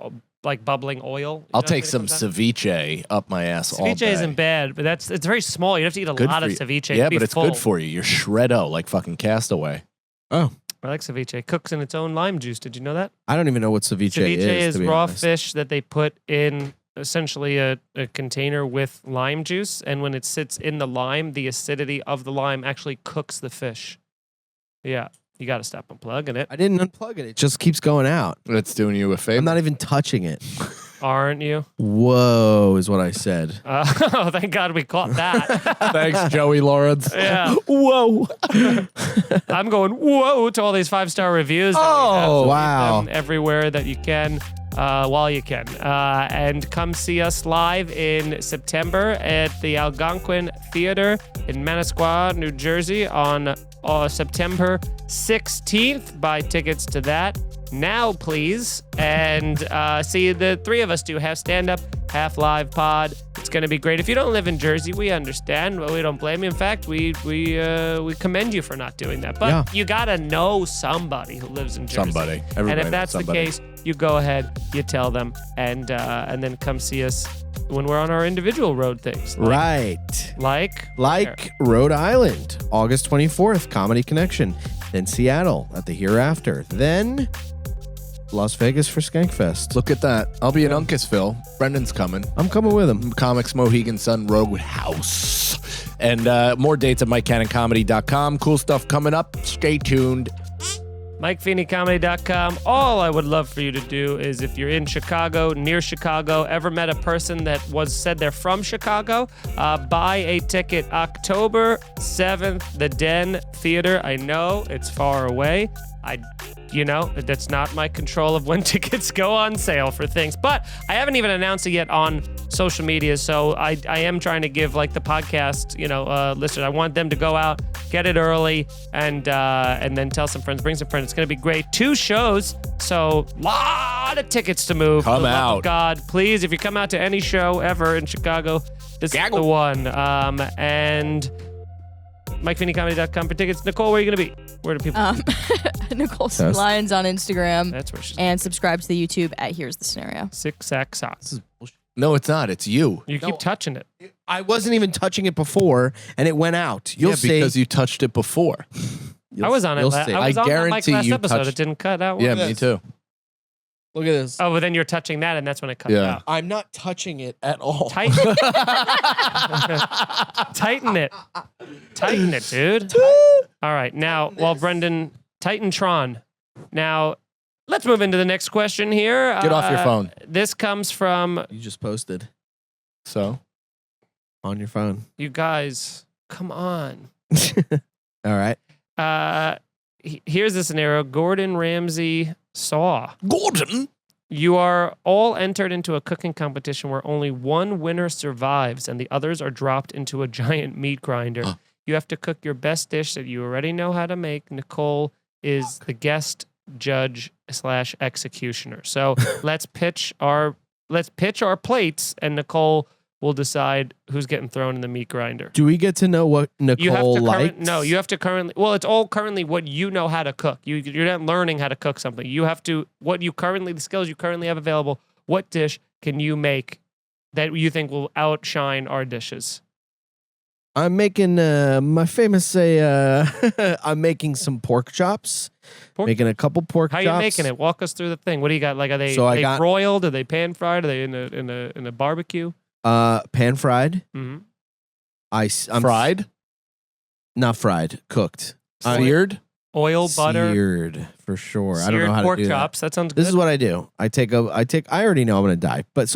like bubbling oil. You I'll know, take when it some comes out? ceviche up my ass all Ceviche day. isn't bad, but it's very small. You have to eat a Good lot for of you. ceviche. Yeah, to be but it's full. good for you. You're shreddo like fucking Castaway. Oh, I like ceviche. Cooks in its own lime juice. Did you know that? I don't even know what ceviche, Ceviche is to be raw honest. fish that they put in essentially a container with lime juice, and when it sits in the lime, the acidity of the lime actually cooks the fish. Yeah, you got to stop unplugging it, I didn't unplug it. It just keeps going out. That's doing you a favor. I'm not even touching it. aren't you? Whoa, is what I said. Oh, thank God we caught that. Thanks, Joey Lawrence. Yeah, Whoa. I'm going whoa to all these 5-star reviews. that we have, Oh, so leave wow. them everywhere that you can. While you can. And come see us live in September at the Algonquin Theater in Manasquan, New Jersey on September 16th. Buy tickets to that now, please. And see the three of us do half stand-up, half live pod. It's going to be great. If you don't live in Jersey, we understand, but we don't blame you. In fact, we commend you for not doing that. But Yeah. you got to know somebody who lives in Jersey. Somebody. And Everybody if that's knows the somebody. case, you go ahead, you tell them, and then come see us when we're on our individual road things. Right. Like Rhode Island, August 24th, Comedy Connection. Then Seattle at the Hereafter. Then Las Vegas for Skankfest. Look at that. I'll be in Uncasville. Brendan's coming. I'm coming with him. Comics Mohegan Sun Roadhouse. And more dates at MikeCannonComedy.com. Cool stuff coming up. Stay tuned. MikeFeeneyComedy.com. All I would love for you to do is if you're in Chicago, near Chicago, ever met a person that said they're from Chicago, buy a ticket October 7th, the Den Theater. I know it's far away. That's not my control of when tickets go on sale for things. But I haven't even announced it yet on social media, so I am trying to give like the podcast, listeners. I want them to go out, get it early, and then tell some friends, bring some friends. It's gonna be great. 2 shows, so lot of tickets to move. Come For the love out. of God, please. If you come out to any show ever in Chicago, this is the one. And MikeFeeneyComedy.com for tickets. Nicole, where are you going to be? Where do people... Nicole Lyons on Instagram. That's where she's... And subscribe to the YouTube at Here's the Scenario. Six Sack Sauce. No, it's not. It's you. You keep touching it. I wasn't even touching it before, and it went out. You'll see. Because you touched it before. I was on it. See. I was on that mic guarantee last you episode. touched- It didn't cut out. Yeah, Look at me this. too. Look at this. Oh, but then you're touching that, and that's when it cut Yeah. out. I'm not touching it at all. Tighten it. Tighten it, dude. All right. Now, while Brendan... Titantron. Now, let's move into the next question here. Get off your phone. This comes from... You just posted So? on your phone. You guys, come on. All right. Here's the scenario. Gordon Ramsay Saw. Gordon? You are all entered into a cooking competition where only one winner survives and the others are dropped into a giant meat grinder. You have to cook your best dish that you already know how to make. Nicole is the guest judge / executioner. So let's pitch our plates, and Nicole will decide who's getting thrown in the meat grinder. Do we get to know what Nicole likes? No, you have to currently. Well, it's all currently what you know how to cook. You're not learning how to cook something. You have to the skills you currently have available. What dish can you make that you think will outshine our dishes? I'm making my famous I'm making some pork chops. Making a couple pork How chops. are you making it? Walk us through the thing. What do you got? Like, are they broiled? Are they pan fried? Are they in a barbecue? Pan fried. Mm-hmm. I'm Fried? Not fried. Cooked. Seared? Oil, butter, Seared for sure. I seared don't know how pork to do chops. That sounds good. This is what I do. I already know I'm gonna die, but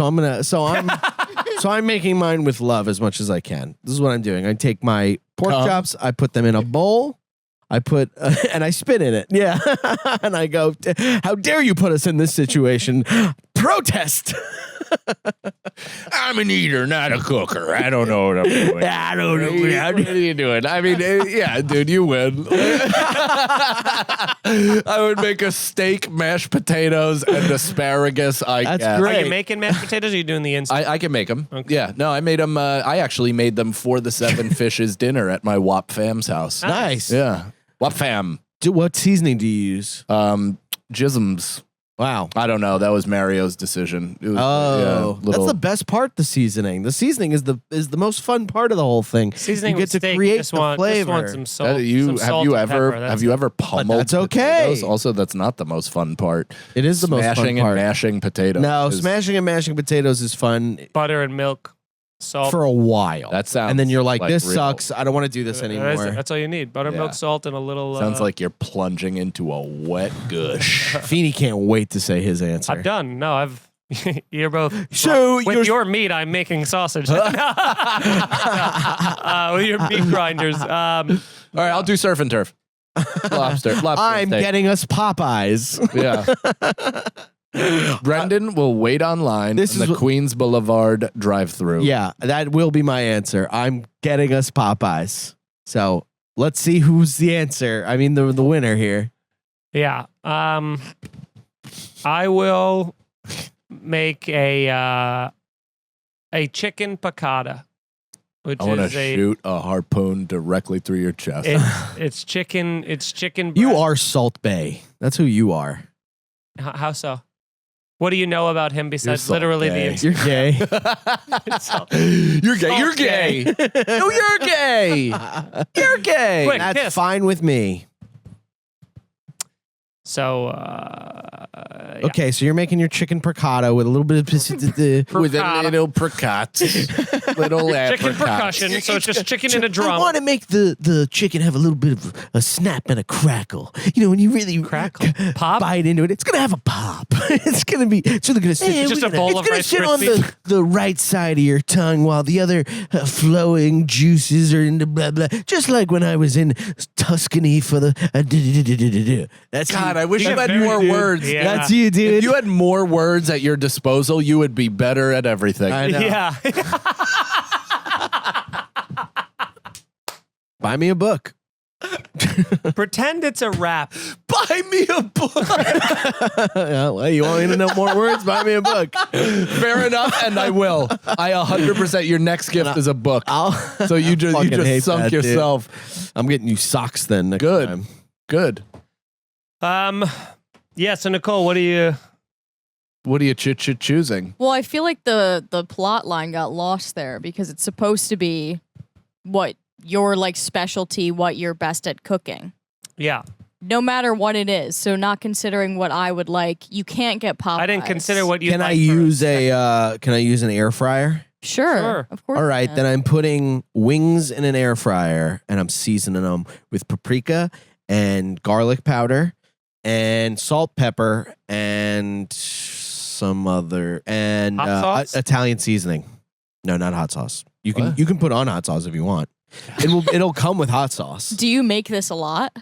I'm making mine with love as much as I can. This is what I'm doing. I take my pork chops, I put them in a bowl, and I spit in it. Yeah. And I go, how dare you put us in this situation? Protest. I'm an eater, not a cooker. I don't know what I'm doing. I don't know what What are you doing? I mean, yeah, dude, you win. I would make a steak, mashed potatoes, and asparagus. That's guess. great. Are you making mashed potatoes or are you doing the instant? I can make them. Okay. Yeah, no, I made them. I actually made them for the Seven Fishes dinner at my Wop Fam's house. Nice. Yeah, Wop Fam. What seasoning do you use? Jisms. Wow. I don't know. That was Mario's decision. It was, That's the best part. The seasoning. The seasoning is the most fun part of the whole thing. Seasoning you get with to steak, create just the want flavor. some salt. Have some salt you and ever pepper, pummeled? that's okay. Potatoes? Also, that's not the most fun part. It is the most fun Smashing part. and mashing potatoes. No, is- smashing and mashing potatoes is fun butter and milk, salt. for a while. That sounds and then you're like, this real. sucks. I don't want to do this That is it. anymore. That's all you need. Butter, Yeah. milk, salt, and a little. Sounds like you're plunging into a wet gush. Feeney can't wait to say his answer. I'm done. No, I've. You're both. So with you're- your meat, I'm making sausage. With your meat grinders. All right, I'll do surf and turf. Lobster. I'm steak. getting us Popeyes. Yeah. Brendan will wait online This in is the what- Queens Boulevard drive-through. Yeah, that will be my answer. I'm getting us Popeyes. So let's see who's the answer. I mean, the winner here. Yeah. I will make a chicken piccata, which I want to is a. shoot a harpoon directly through your chest. It's chicken. It's chicken. You breast. are Salt Bae. That's who you are. How so? What do you know about him besides Salt literally Bae. the You're gay. You're gay. You're gay. No, you're gay. You're gay. Quick. That's Kiss. fine with me. So, yeah. Okay, so you're making your chicken piccata with a little bit of With a little pricat. Little chicken apricot. percussion. So it's just chicken in a I drum. want to make the chicken have a little bit of a snap and a crackle. You know, when you really Crackle? Pop? bite into it, it's gonna have a pop. It's gonna be. It's really gonna sit. Just a bowl of It's gonna Rice sit on Krispies. the right side of your tongue while the other flowing juices are in the blah blah. Just like when I was in Tuscany for the. That's God, you. I wish you had very more dude. words. Yeah. That's you, dude. If you had more words at your disposal, you would be better at everything. I know. Yeah. Buy me a book. Pretend it's a rap. Buy me a book. Yeah, well, you want me to know more words? Buy me a book. Fair enough, and I will. I 100%. Your next gift is a book. So you just sunk that, yourself. Dude. I'm getting you socks then. Next Good. time. Good. Yeah. So Nicole, what are you choosing? Well, I feel like the plot line got lost there because it's supposed to be what your like specialty, what you're best at cooking. Yeah. No matter what it is. So not considering what I would like, you can't get Popeyes. I didn't consider what you Can like I use can I use an air fryer? Sure. Of course. All you right, can. then I'm putting wings in an air fryer and I'm seasoning them with paprika and garlic powder and salt, pepper, and some other Hot sauce? Italian seasoning. No, not hot sauce. You can What? you can put on hot sauce if you want. It'll come with hot sauce. Do you make this a lot?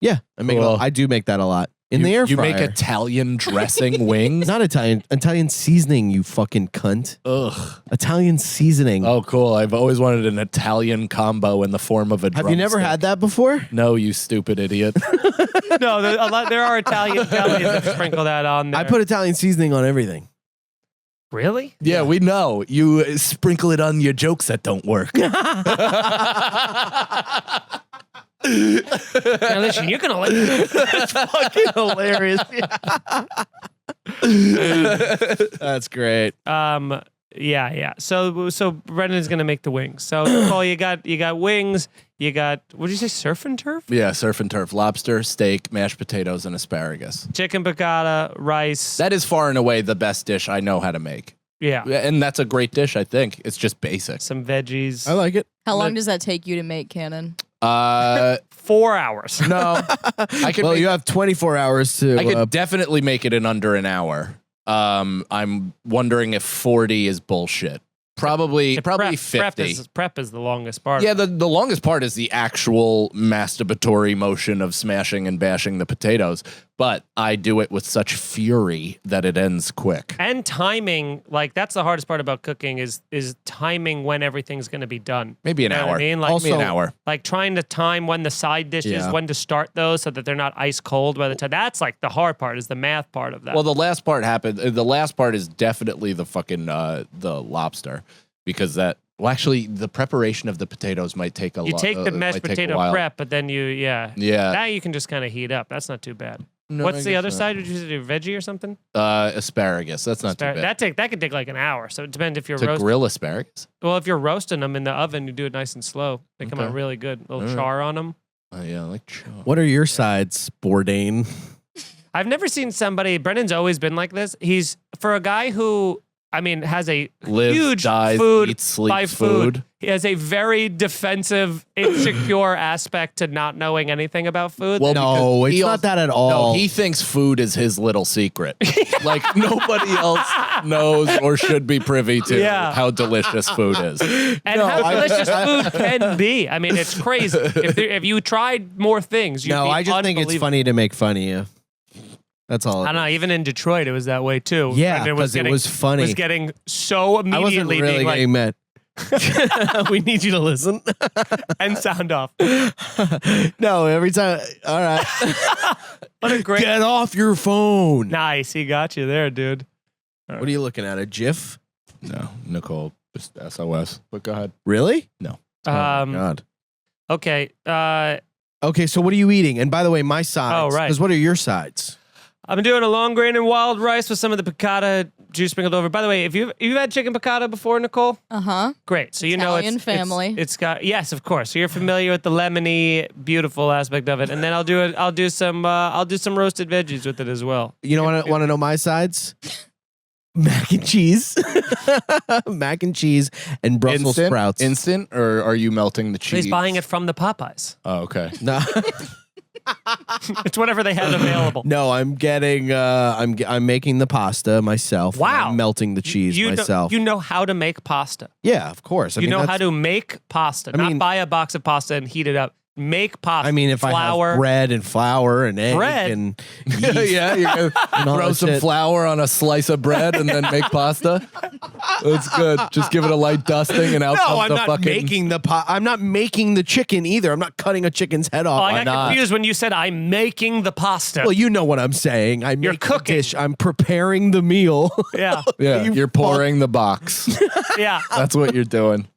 Yeah, Cool. I do make that a lot in the air You fryer. make Italian dressing wings? Not Italian seasoning. You fucking cunt. Ugh. Italian seasoning. Oh, cool. I've always wanted an Italian combo in the form of a Have you never drumstick. had that before? No, you stupid idiot. No, there are Italian delis that sprinkle that on there. I put Italian seasoning on everything. Really? Yeah, we know. You sprinkle it on your jokes that don't work. Now listen, you're gonna like this. It's fucking hilarious. That's great. Yeah. So Brendan's gonna make the wings. So Nicole, you got wings. You got, what did you say, surf and turf? Yeah, surf and turf. Lobster, steak, mashed potatoes, and asparagus. Chicken piccata, rice. That is far and away the best dish I know how to make. Yeah. And that's a great dish, I think. It's just basic. Some veggies. I like it. How long does that take you to make, Cannon? 4 hours. No. I could Well, make, you have 24 hours to. I could definitely make it in under an hour. I'm wondering if 40 is bullshit. Probably 50. Prep is the longest part. Yeah, the longest part is the actual masturbatory motion of smashing and bashing the potatoes, but I do it with such fury that it ends quick. And timing, like that's the hardest part about cooking is timing when everything's going to be done. Maybe an You know what hour. I mean? Like, Maybe an hour. Like trying to time when the side dishes, Yeah. when to start those so that they're not ice cold by the time. That's like the hard part is the math part of that. Well, the last part happened. The last part is definitely the fucking the lobster, because actually the preparation of the potatoes might take a you lot. take the mashed potato prep, but then Yeah. Now you can just kind of heat up. That's not too bad. No, What's I the guess other not. side? Did you do veggie or something? Asparagus. That's not too bad. That could take like an hour. So it depends if you're To roasting. grill asparagus? Well, if you're roasting them in the oven, you do it nice and slow. They come out Okay. really good. A little All right. char on them. Yeah, I like char. What are your sides, Bourdain? I've never seen somebody. Brendan's always been like this. He's for a guy who, I mean, has a Lives, huge dies, food eats, sleeps, by food. He has a very defensive, insecure aspect to not knowing anything about food. Well, No, because it's he not also- that at all. No, he thinks food is his little secret. Like nobody else knows or should be privy to Yeah. how delicious food is. and how delicious food can be. I mean, it's crazy. If you tried more things, you'd No, be I just think it's unbelievable. funny to make fun of you. That's all. I don't know. Even in Detroit, it was that way too. Yeah, Brendan 'cause it was funny. Was getting so I wasn't immediately really being like, getting mad. We need you to listen. and sound off. No, every time. All right. What a great. Get off your phone. Nice, he got you there, dude. What are you looking at? A GIF? No, Nicole, just SOS. But go ahead. Really? No. Oh my God. Okay. Okay, so what are you eating? And by the way, my sides. Oh, right. Because what are your sides? I'm doing a long grain and wild rice with some of the piccata juice sprinkled over. By the way, if you've had chicken piccata before, Nicole, Uh-huh. great. So you know Italian family. It's got yes, of course. So you're familiar with the lemony, beautiful aspect of it. And then I'll do some roasted veggies with it as well. You know what? Want to know my sides? Mac and cheese, mac and cheese, and Brussels sprouts. Instant, or are you melting the cheese? He's buying it from the Popeyes. Oh, okay. No, It's whatever they had available. no, I'm getting. I'm making the pasta myself. and Wow. I'm melting the cheese myself. You know how to make pasta. Yeah, of course. I You mean, know how that's- to make pasta, not mean- buy a box of pasta and heat it up. Make pasta. I mean, if flour, I have bread and flour and egg Bread? and yeast Yeah, you're gonna and all throw that some shit. flour on a slice of bread and then make pasta. That's good. Just give it a light dusting and out No, comes I'm the not fucking... making the pot. I'm not making the chicken either. I'm not cutting a chicken's head off. Oh, I Why got not? confused when you said I'm making the pasta. Well, you know what I'm saying. I You're make the cooking. dish. I'm preparing the meal. yeah, Yeah, You you're pouring the box. yeah. That's what you're doing.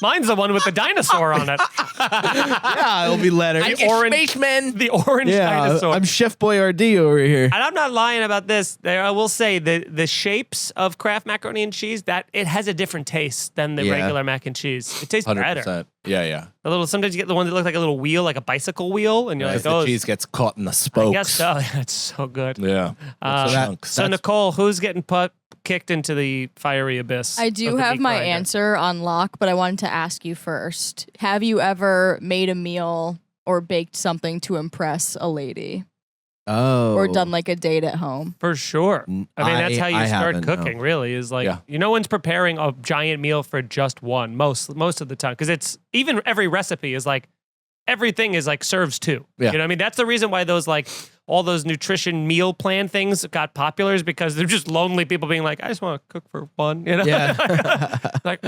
Mine's the one with the dinosaur on it. Yeah, it'll be letter. The orange spaceman. The orange Yeah, dinosaur. I'm Chef Boyardee over here. And I'm not lying about this. I will say the shapes of Kraft macaroni and cheese, that it has a different taste than the Yeah. regular mac and cheese. It tastes better. 100%. Yeah. A little. Sometimes you get the one that looks like a little wheel, like a bicycle wheel, and you're Because like, the oh, cheese gets caught in the I spokes. guess so. It's so good. Yeah. Uh, Chunks. So Nicole, who's getting kicked into the fiery abyss? I of do the have meat my grinder? answer on lock, but I wanted to ask you first. Have you ever made a meal or baked something to impress a lady? Oh. Or done like a date at home? For sure. I mean, that's how you I start haven't, no. cooking. Really, is like Yeah. no one's preparing a giant meal for just one most of the time, because it's even every recipe is like everything is like serves two. Yeah. You know what I mean? That's the reason why those like all those nutrition meal plan things got popular, is because they're just lonely people being like, I just want to cook for one. You know? Yeah. Like,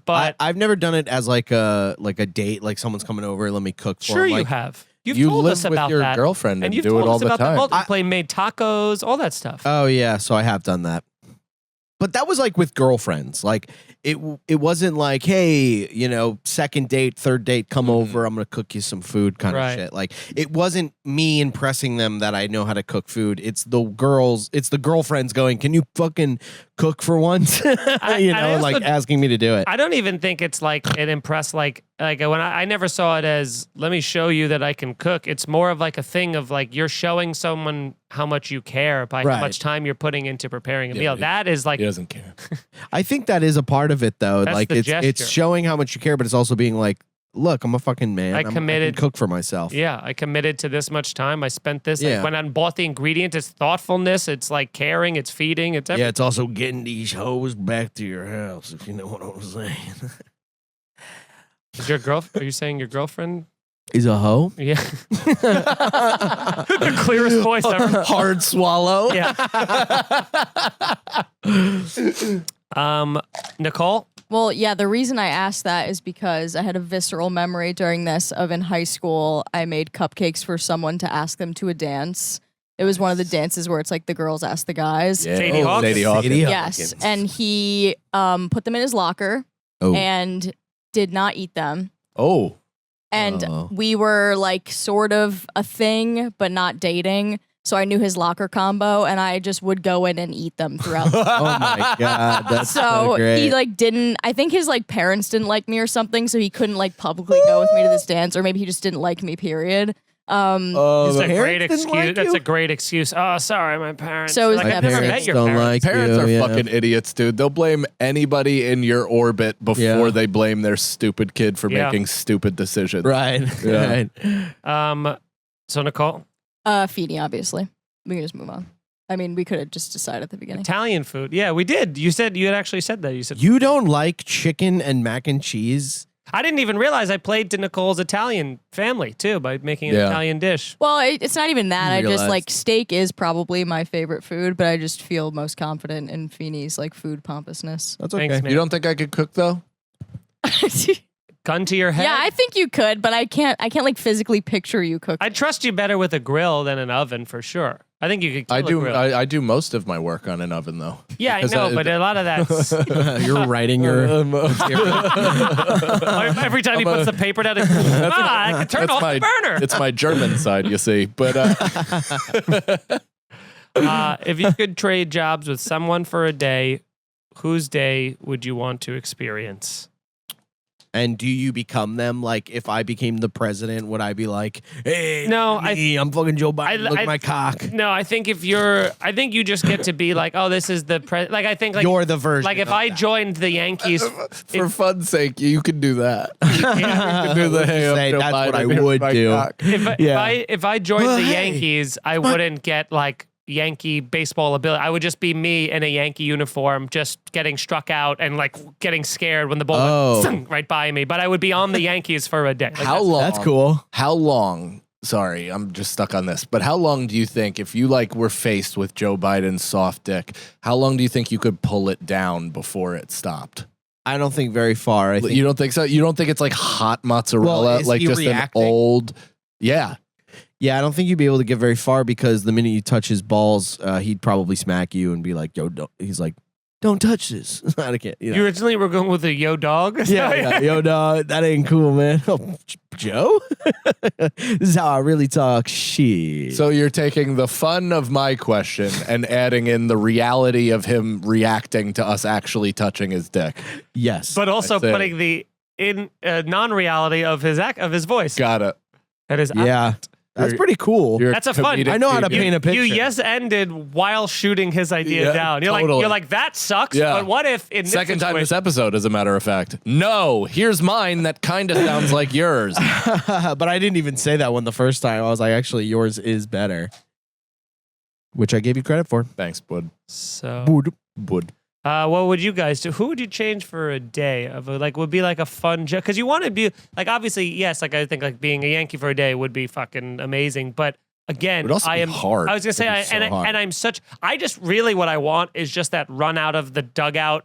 but I've never done it as like a date, like someone's coming over, let me cook for sure them. you Like, have. You've You told live us with about your that. girlfriend and you've do told it all us the about time. that multiplayer, made tacos, all that stuff. Oh yeah, so I have done that. But that was like with girlfriends. Like it wasn't like, hey, second date, third date, come over, I'm gonna cook you some food kind Right. of shit. Like it wasn't me impressing them that I know how to cook food. It's the girlfriends going, can you fucking cook for once? I also- like asking me to do it. I don't even think it's like it impressed like when I never saw it as let me show you that I can cook. It's more of like a thing of like you're showing someone how much you care by how Right. much time you're putting into preparing a Yeah, meal. but That is like He doesn't care. I think that is a part of it though. That's Like the it's gesture. showing how much you care, but it's also being like, look, I'm a fucking man. I committed- can cook for myself. yeah, I committed to this much time. I spent this. Yeah. I went out and bought the ingredients. It's thoughtfulness. It's like caring. It's feeding. It's everything. Yeah, it's also getting these hoes back to your house, if you know what I'm saying. Is your girl? Are you saying your girlfriend? Is a hoe? Yeah. The clearest voice ever. Hard swallow. Yeah. Nicole. Well, yeah, the reason I asked that is because I had a visceral memory during this of in high school, I made cupcakes for someone to ask them to a dance. It was one of the dances where it's like the girls ask the guys. Yeah. Sadie Hawkins. Sadie Hawkins. Sadie Yes. Hawkins. And he put them in his locker Oh. and did not eat them. Oh. And Oh. we were like sort of a thing, but not dating. So I knew his locker combo and I just would go in and eat them throughout the Oh my god, that's so So great. he like didn't. I think his like parents didn't like me or something, so he couldn't like publicly go with me to this dance, or maybe he just didn't like me. Period. Oh, That's the a great parents didn't excuse. like That's you? a great excuse. Oh, sorry, my parents. So is like, that I've never parents met your don't parents. like Parents you, are yeah. fucking idiots, dude. They'll blame anybody in your orbit before Yeah. they blame their stupid kid for Yeah. making stupid decisions. Right. Yeah. Right. So Nicole, Feeney, obviously. We can just move on. I mean, we could have just decided at the beginning. Italian food. Yeah, we did. You had actually said that. You said You don't like chicken and mac and cheese? I didn't even realize I played to Nicole's Italian family too by making an Yeah. Italian dish. Well, it's not even that. I just Realized. like steak is probably my favorite food, but I just feel most confident in Feeney's like food pompousness. That's okay. Thanks, man. You don't think I could cook though? Gun to your head. Yeah, I think you could, but I can't like physically picture you cooking. I trust you better with a grill than an oven for sure. I think you could kill I a do. grill. I do most of my work on an oven though. Yeah, I Because know, but a lot of that's You're writing your. every time he puts the paper down. I can turn off the burner. It's my German side, you see. But If you could trade jobs with someone for a day, whose day would you want to experience? And do you become them? Like, if I became the president, would I be like, hey, No, I'm fucking Joe Biden, look at my cock. No, I think I think you just get to be like, oh, this is the like. I think like You're the version. like if of I that. joined the Yankees, for fun's sake, you can do that. yeah, You can do the hey, I'm Say, Joe that's what Biden, I here's would my do. cock. if I joined Well, the hey, Yankees, I wouldn't get like Yankee baseball ability. I would just be me in a Yankee uniform, just getting struck out and like getting scared when the ball Oh. went right by me. But I would be on the Yankees for a day. Like, How long? That's cool. How long sorry, I'm just stuck on this. But how long do you think, if you like were faced with Joe Biden's soft dick, how long do you think you could pull it down before it stopped? I don't think very far. I think You don't think so? You don't think it's like hot mozzarella, Well, is like he just reacting? an old? Yeah. Yeah, I don't think you'd be able to get very far because the minute you touch his balls, he'd probably smack you and be like, "Yo," he's like, "Don't touch this." I can't. You originally were going with a yo dog. Yeah. Yo, dog, that ain't cool, man. Oh, Joe, this is how I really talk shit. So you're taking the fun of my question and adding in the reality of him reacting to us actually touching his dick. Yes, But also That's it. putting the non-reality of his voice. Got it. That is yeah, that's pretty cool. You're That's a fun- comedic I know how to genius. paint a picture. You ended while shooting his idea Yeah, down. You're totally. like that sucks. Yeah. But what if in Second this time this situation, episode, as a matter of fact. No, here's mine that kind of sounds like yours. But I didn't even say that one the first time. I was like, actually, yours is better, which I gave you credit for. Thanks, bud. so Bud. what would you guys do? Who would you change for a day of would be like a fun joke? Because you want to be like, obviously, yes, like I think like being a Yankee for a day would be fucking amazing. But again, It would also I be am hard. I was gonna say, It'd be so hard. I'm such. I just really what I want is just that run out of the dugout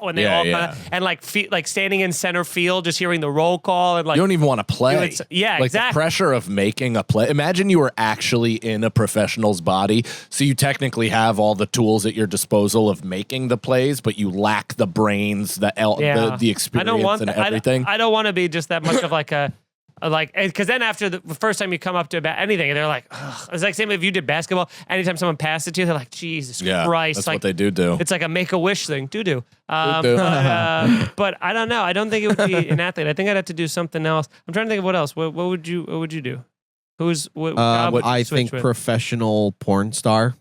when they Yeah, all yeah. kinda, and like standing in center field, just hearing the roll call and like You don't even want to play. yeah, like exactly. the pressure of making a play. Imagine you were actually in a professional's body, so you technically have all the tools at your disposal of making the plays, but you lack the brains, the experience, I don't want and that. everything. I don't want to be just that much of like a because then after the first time you come up to about anything, they're like, ugh. It's like same if you did basketball. Anytime someone passed it to you, they're like, Jesus Christ, that's like what they do. it's like a make a wish thing. Do. Doo-doo. But I don't know. I don't think it would be an athlete. I think I'd have to do something else. I'm trying to think of what else. What would you do? What job would you I switch think with? professional porn star.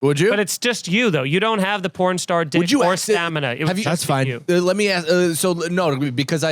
Would you? But it's just you though. You don't have the porn star dick Would you or actually- stamina. It have would you- just That's fine. be you. Let me ask. So no, because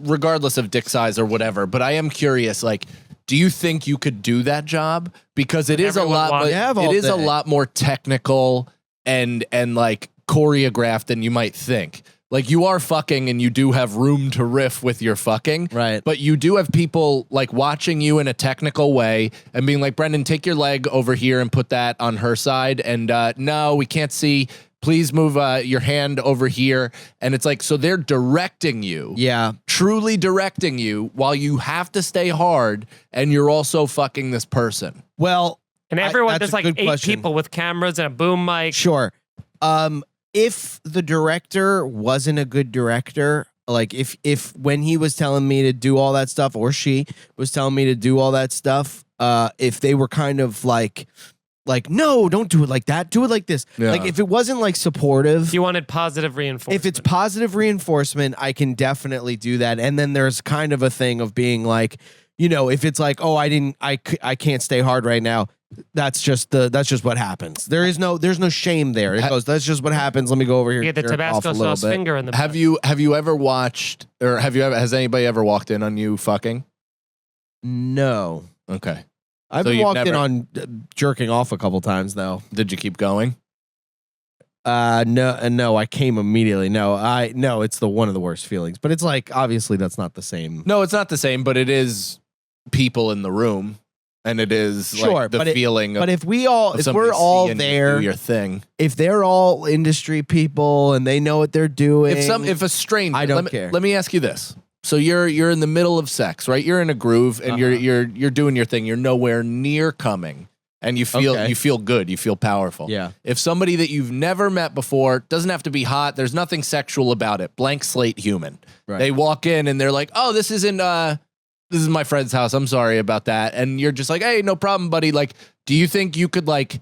regardless of dick size or whatever, but I am curious. Like, do you think you could do that job? Because it is a Everyone lot. wants- But You have it all is a day. lot more technical and like choreographed than you might think. Like you are fucking and you do have room to riff with your fucking. Right. But you do have people like watching you in a technical way and being like, Brendan, take your leg over here and put that on her side. And no, we can't see. Please move your hand over here. And it's like, so they're directing you. Yeah. Truly directing you while you have to stay hard and you're also fucking this person. Well, And everyone, that's there's a like good 8 question. people with cameras and a boom mic. sure. If the director wasn't a good director, like if when he was telling me to do all that stuff, or she was telling me to do all that stuff, if they were kind of like, no, don't do it like that. Do it like this. Yeah. Like if it wasn't like supportive, You wanted positive reinforcement. if it's positive reinforcement, I can definitely do that. And then there's kind of a thing of being like, if it's like, oh, I can't stay hard right now. That's just what happens. There's no shame there. It goes, that's just what happens. Let me go over here. you and get the jerk off Tabasco a little sauce bit. finger in the Have you ever watched or has anybody ever walked in on you fucking? No. Okay. I've So been you've walked in never- on jerking off a couple times though. Did you keep going? No, I came immediately. No, it's one of the worst feelings. But it's like obviously that's not the same. No, it's not the same, but it is people in the room. And it is Sure, like the but feeling of But if somebody we're all seeing you there, do your thing. if they're all industry people and they know what they're doing, If a stranger, I don't let me, care. Let me ask you this: so you're in the middle of sex, right? You're in a groove, and you're doing your thing. You're nowhere near coming, and you feel good. You feel powerful. Yeah. If somebody that you've never met before, doesn't have to be hot. There's nothing sexual about it. Blank slate human. Right. They walk in and they're like, "Oh, this isn't. This is my friend's house. I'm sorry about that." And you're just like, "Hey, no problem, buddy." Like, do you think you could like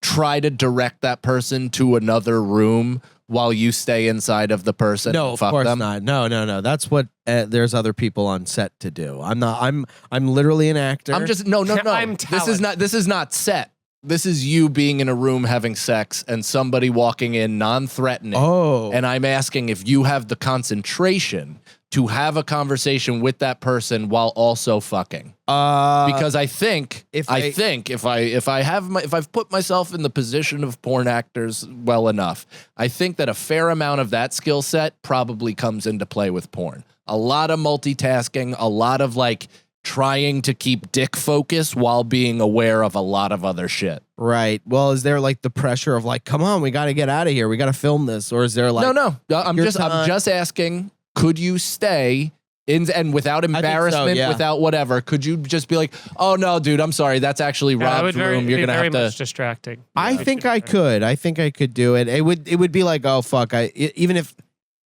try to direct that person to another room while you stay inside of the person? No, and of fuck course them? not. No. That's what there's other people on set to do. I'm not. I'm literally an actor. I'm just no. I'm This is not set. This is you being in a room having sex and somebody walking in non-threatening. Oh. And I'm asking if you have the concentration to have a conversation with that person while also fucking. Because I think if I've put myself in the position of porn actors well enough, I think that a fair amount of that skill set probably comes into play with porn. A lot of multitasking, a lot of like trying to keep dick focus while being aware of a lot of other shit. Right. Well, is there like the pressure of like, come on, we got to get out of here. We got to film this. Or is there like, No. I'm just asking, could you stay and without embarrassment, yeah. without whatever, could you just be like, oh no, dude, I'm sorry. That's actually Rob's room. You're going to have to. Much distracting. I think I could. I think I could do it. It would be like, oh fuck. Even if,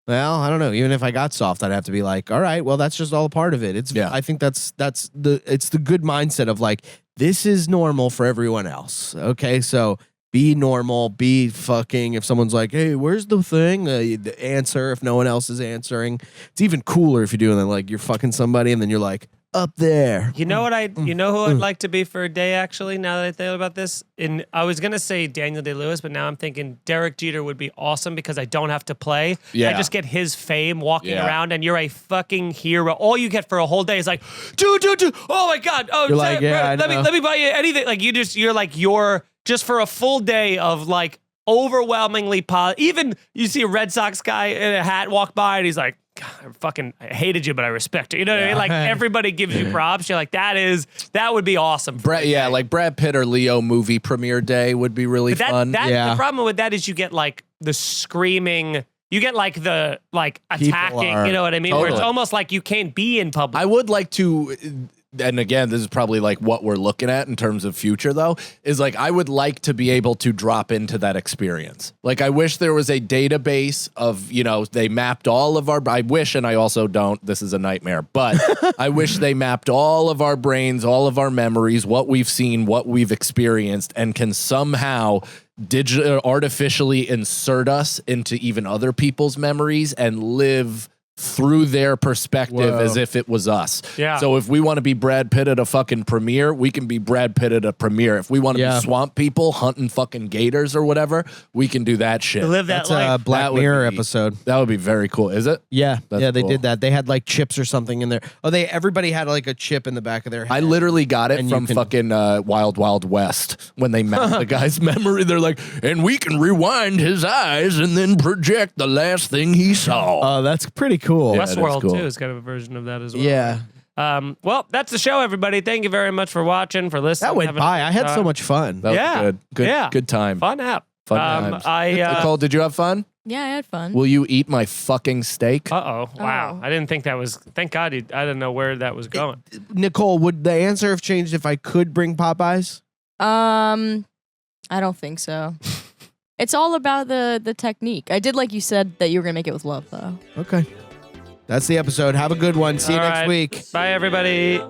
well, I don't know. Even if I got soft, I'd have to be like, all right, well, that's just all a part of it. I think it's the good mindset of like, this is normal for everyone else. Okay, so be normal, be fucking. If someone's like, hey, where's the thing? The answer if no one else is answering. It's even cooler if you're doing that. Like you're fucking somebody and then you're like, up there. You know what you know who I'd like to be for a day, actually, now that I think about this? I was going to say Daniel Day-Lewis, but now I'm thinking Derek Jeter would be awesome because I don't have to play. Yeah. I just get his fame walking around and you're a fucking hero. All you get for a whole day is like, dude, oh my God. Oh, you're like, yeah, let me buy you anything. Like you're just for a full day of like overwhelmingly positive. Even you see a Red Sox guy in a hat walk by and he's like, God, I hated you, but I respect you. You know what I mean? Like everybody gives you props. You're like, that would be awesome. Like Brad Pitt or Leo movie premiere day would be really fun. The problem with that is you get like the screaming, you get like the attacking, you know what I mean? Totally. Where it's almost like you can't be in public. I would like to, and again, this is probably like what we're looking at in terms of future though, is like I would like to be able to drop into that experience. Like I wish there was a database of, they mapped all of I wish, and I also don't, this is a nightmare, but I wish they mapped all of our brains, all of our memories, what we've seen, what we've experienced, and can somehow artificially insert us into even other people's memories and live through their perspective as if it was us. Yeah. So if we want to be Brad Pitt at a fucking premiere, we can be Brad Pitt at a premiere. If we want to be swamp people hunting fucking gators or whatever, we can do that shit. To live that That's life. a Black Mirror episode. That would be very cool. Is it? Yeah. That's they cool. did that. They had like chips or something in there. Oh, everybody had like a chip in the back of their head. I literally got it And from fucking Wild Wild West when they mapped the guy's memory. They're like, and we can rewind his eyes and then project the last thing he saw. Oh, that's pretty cool. Westworld cool. too is kind of a version of that as well. Yeah. Well, that's the show, everybody. Thank you very much for watching, for listening. That went having by. a I had good so time. much fun. That was Yeah. good. Yeah. Good time. Fun app. Fun times. Nicole, did you have fun? Yeah, I had fun. Will you eat my fucking steak? Wow. Oh. I didn't think that was. Thank God. I didn't know where that was going. Nicole, would the answer have changed if I could bring Popeyes? I don't think so. It's all about the technique. I did like you said that you were gonna make it with love, though. Okay. That's the episode. Have a good one. See you All next right. week. Bye, everybody.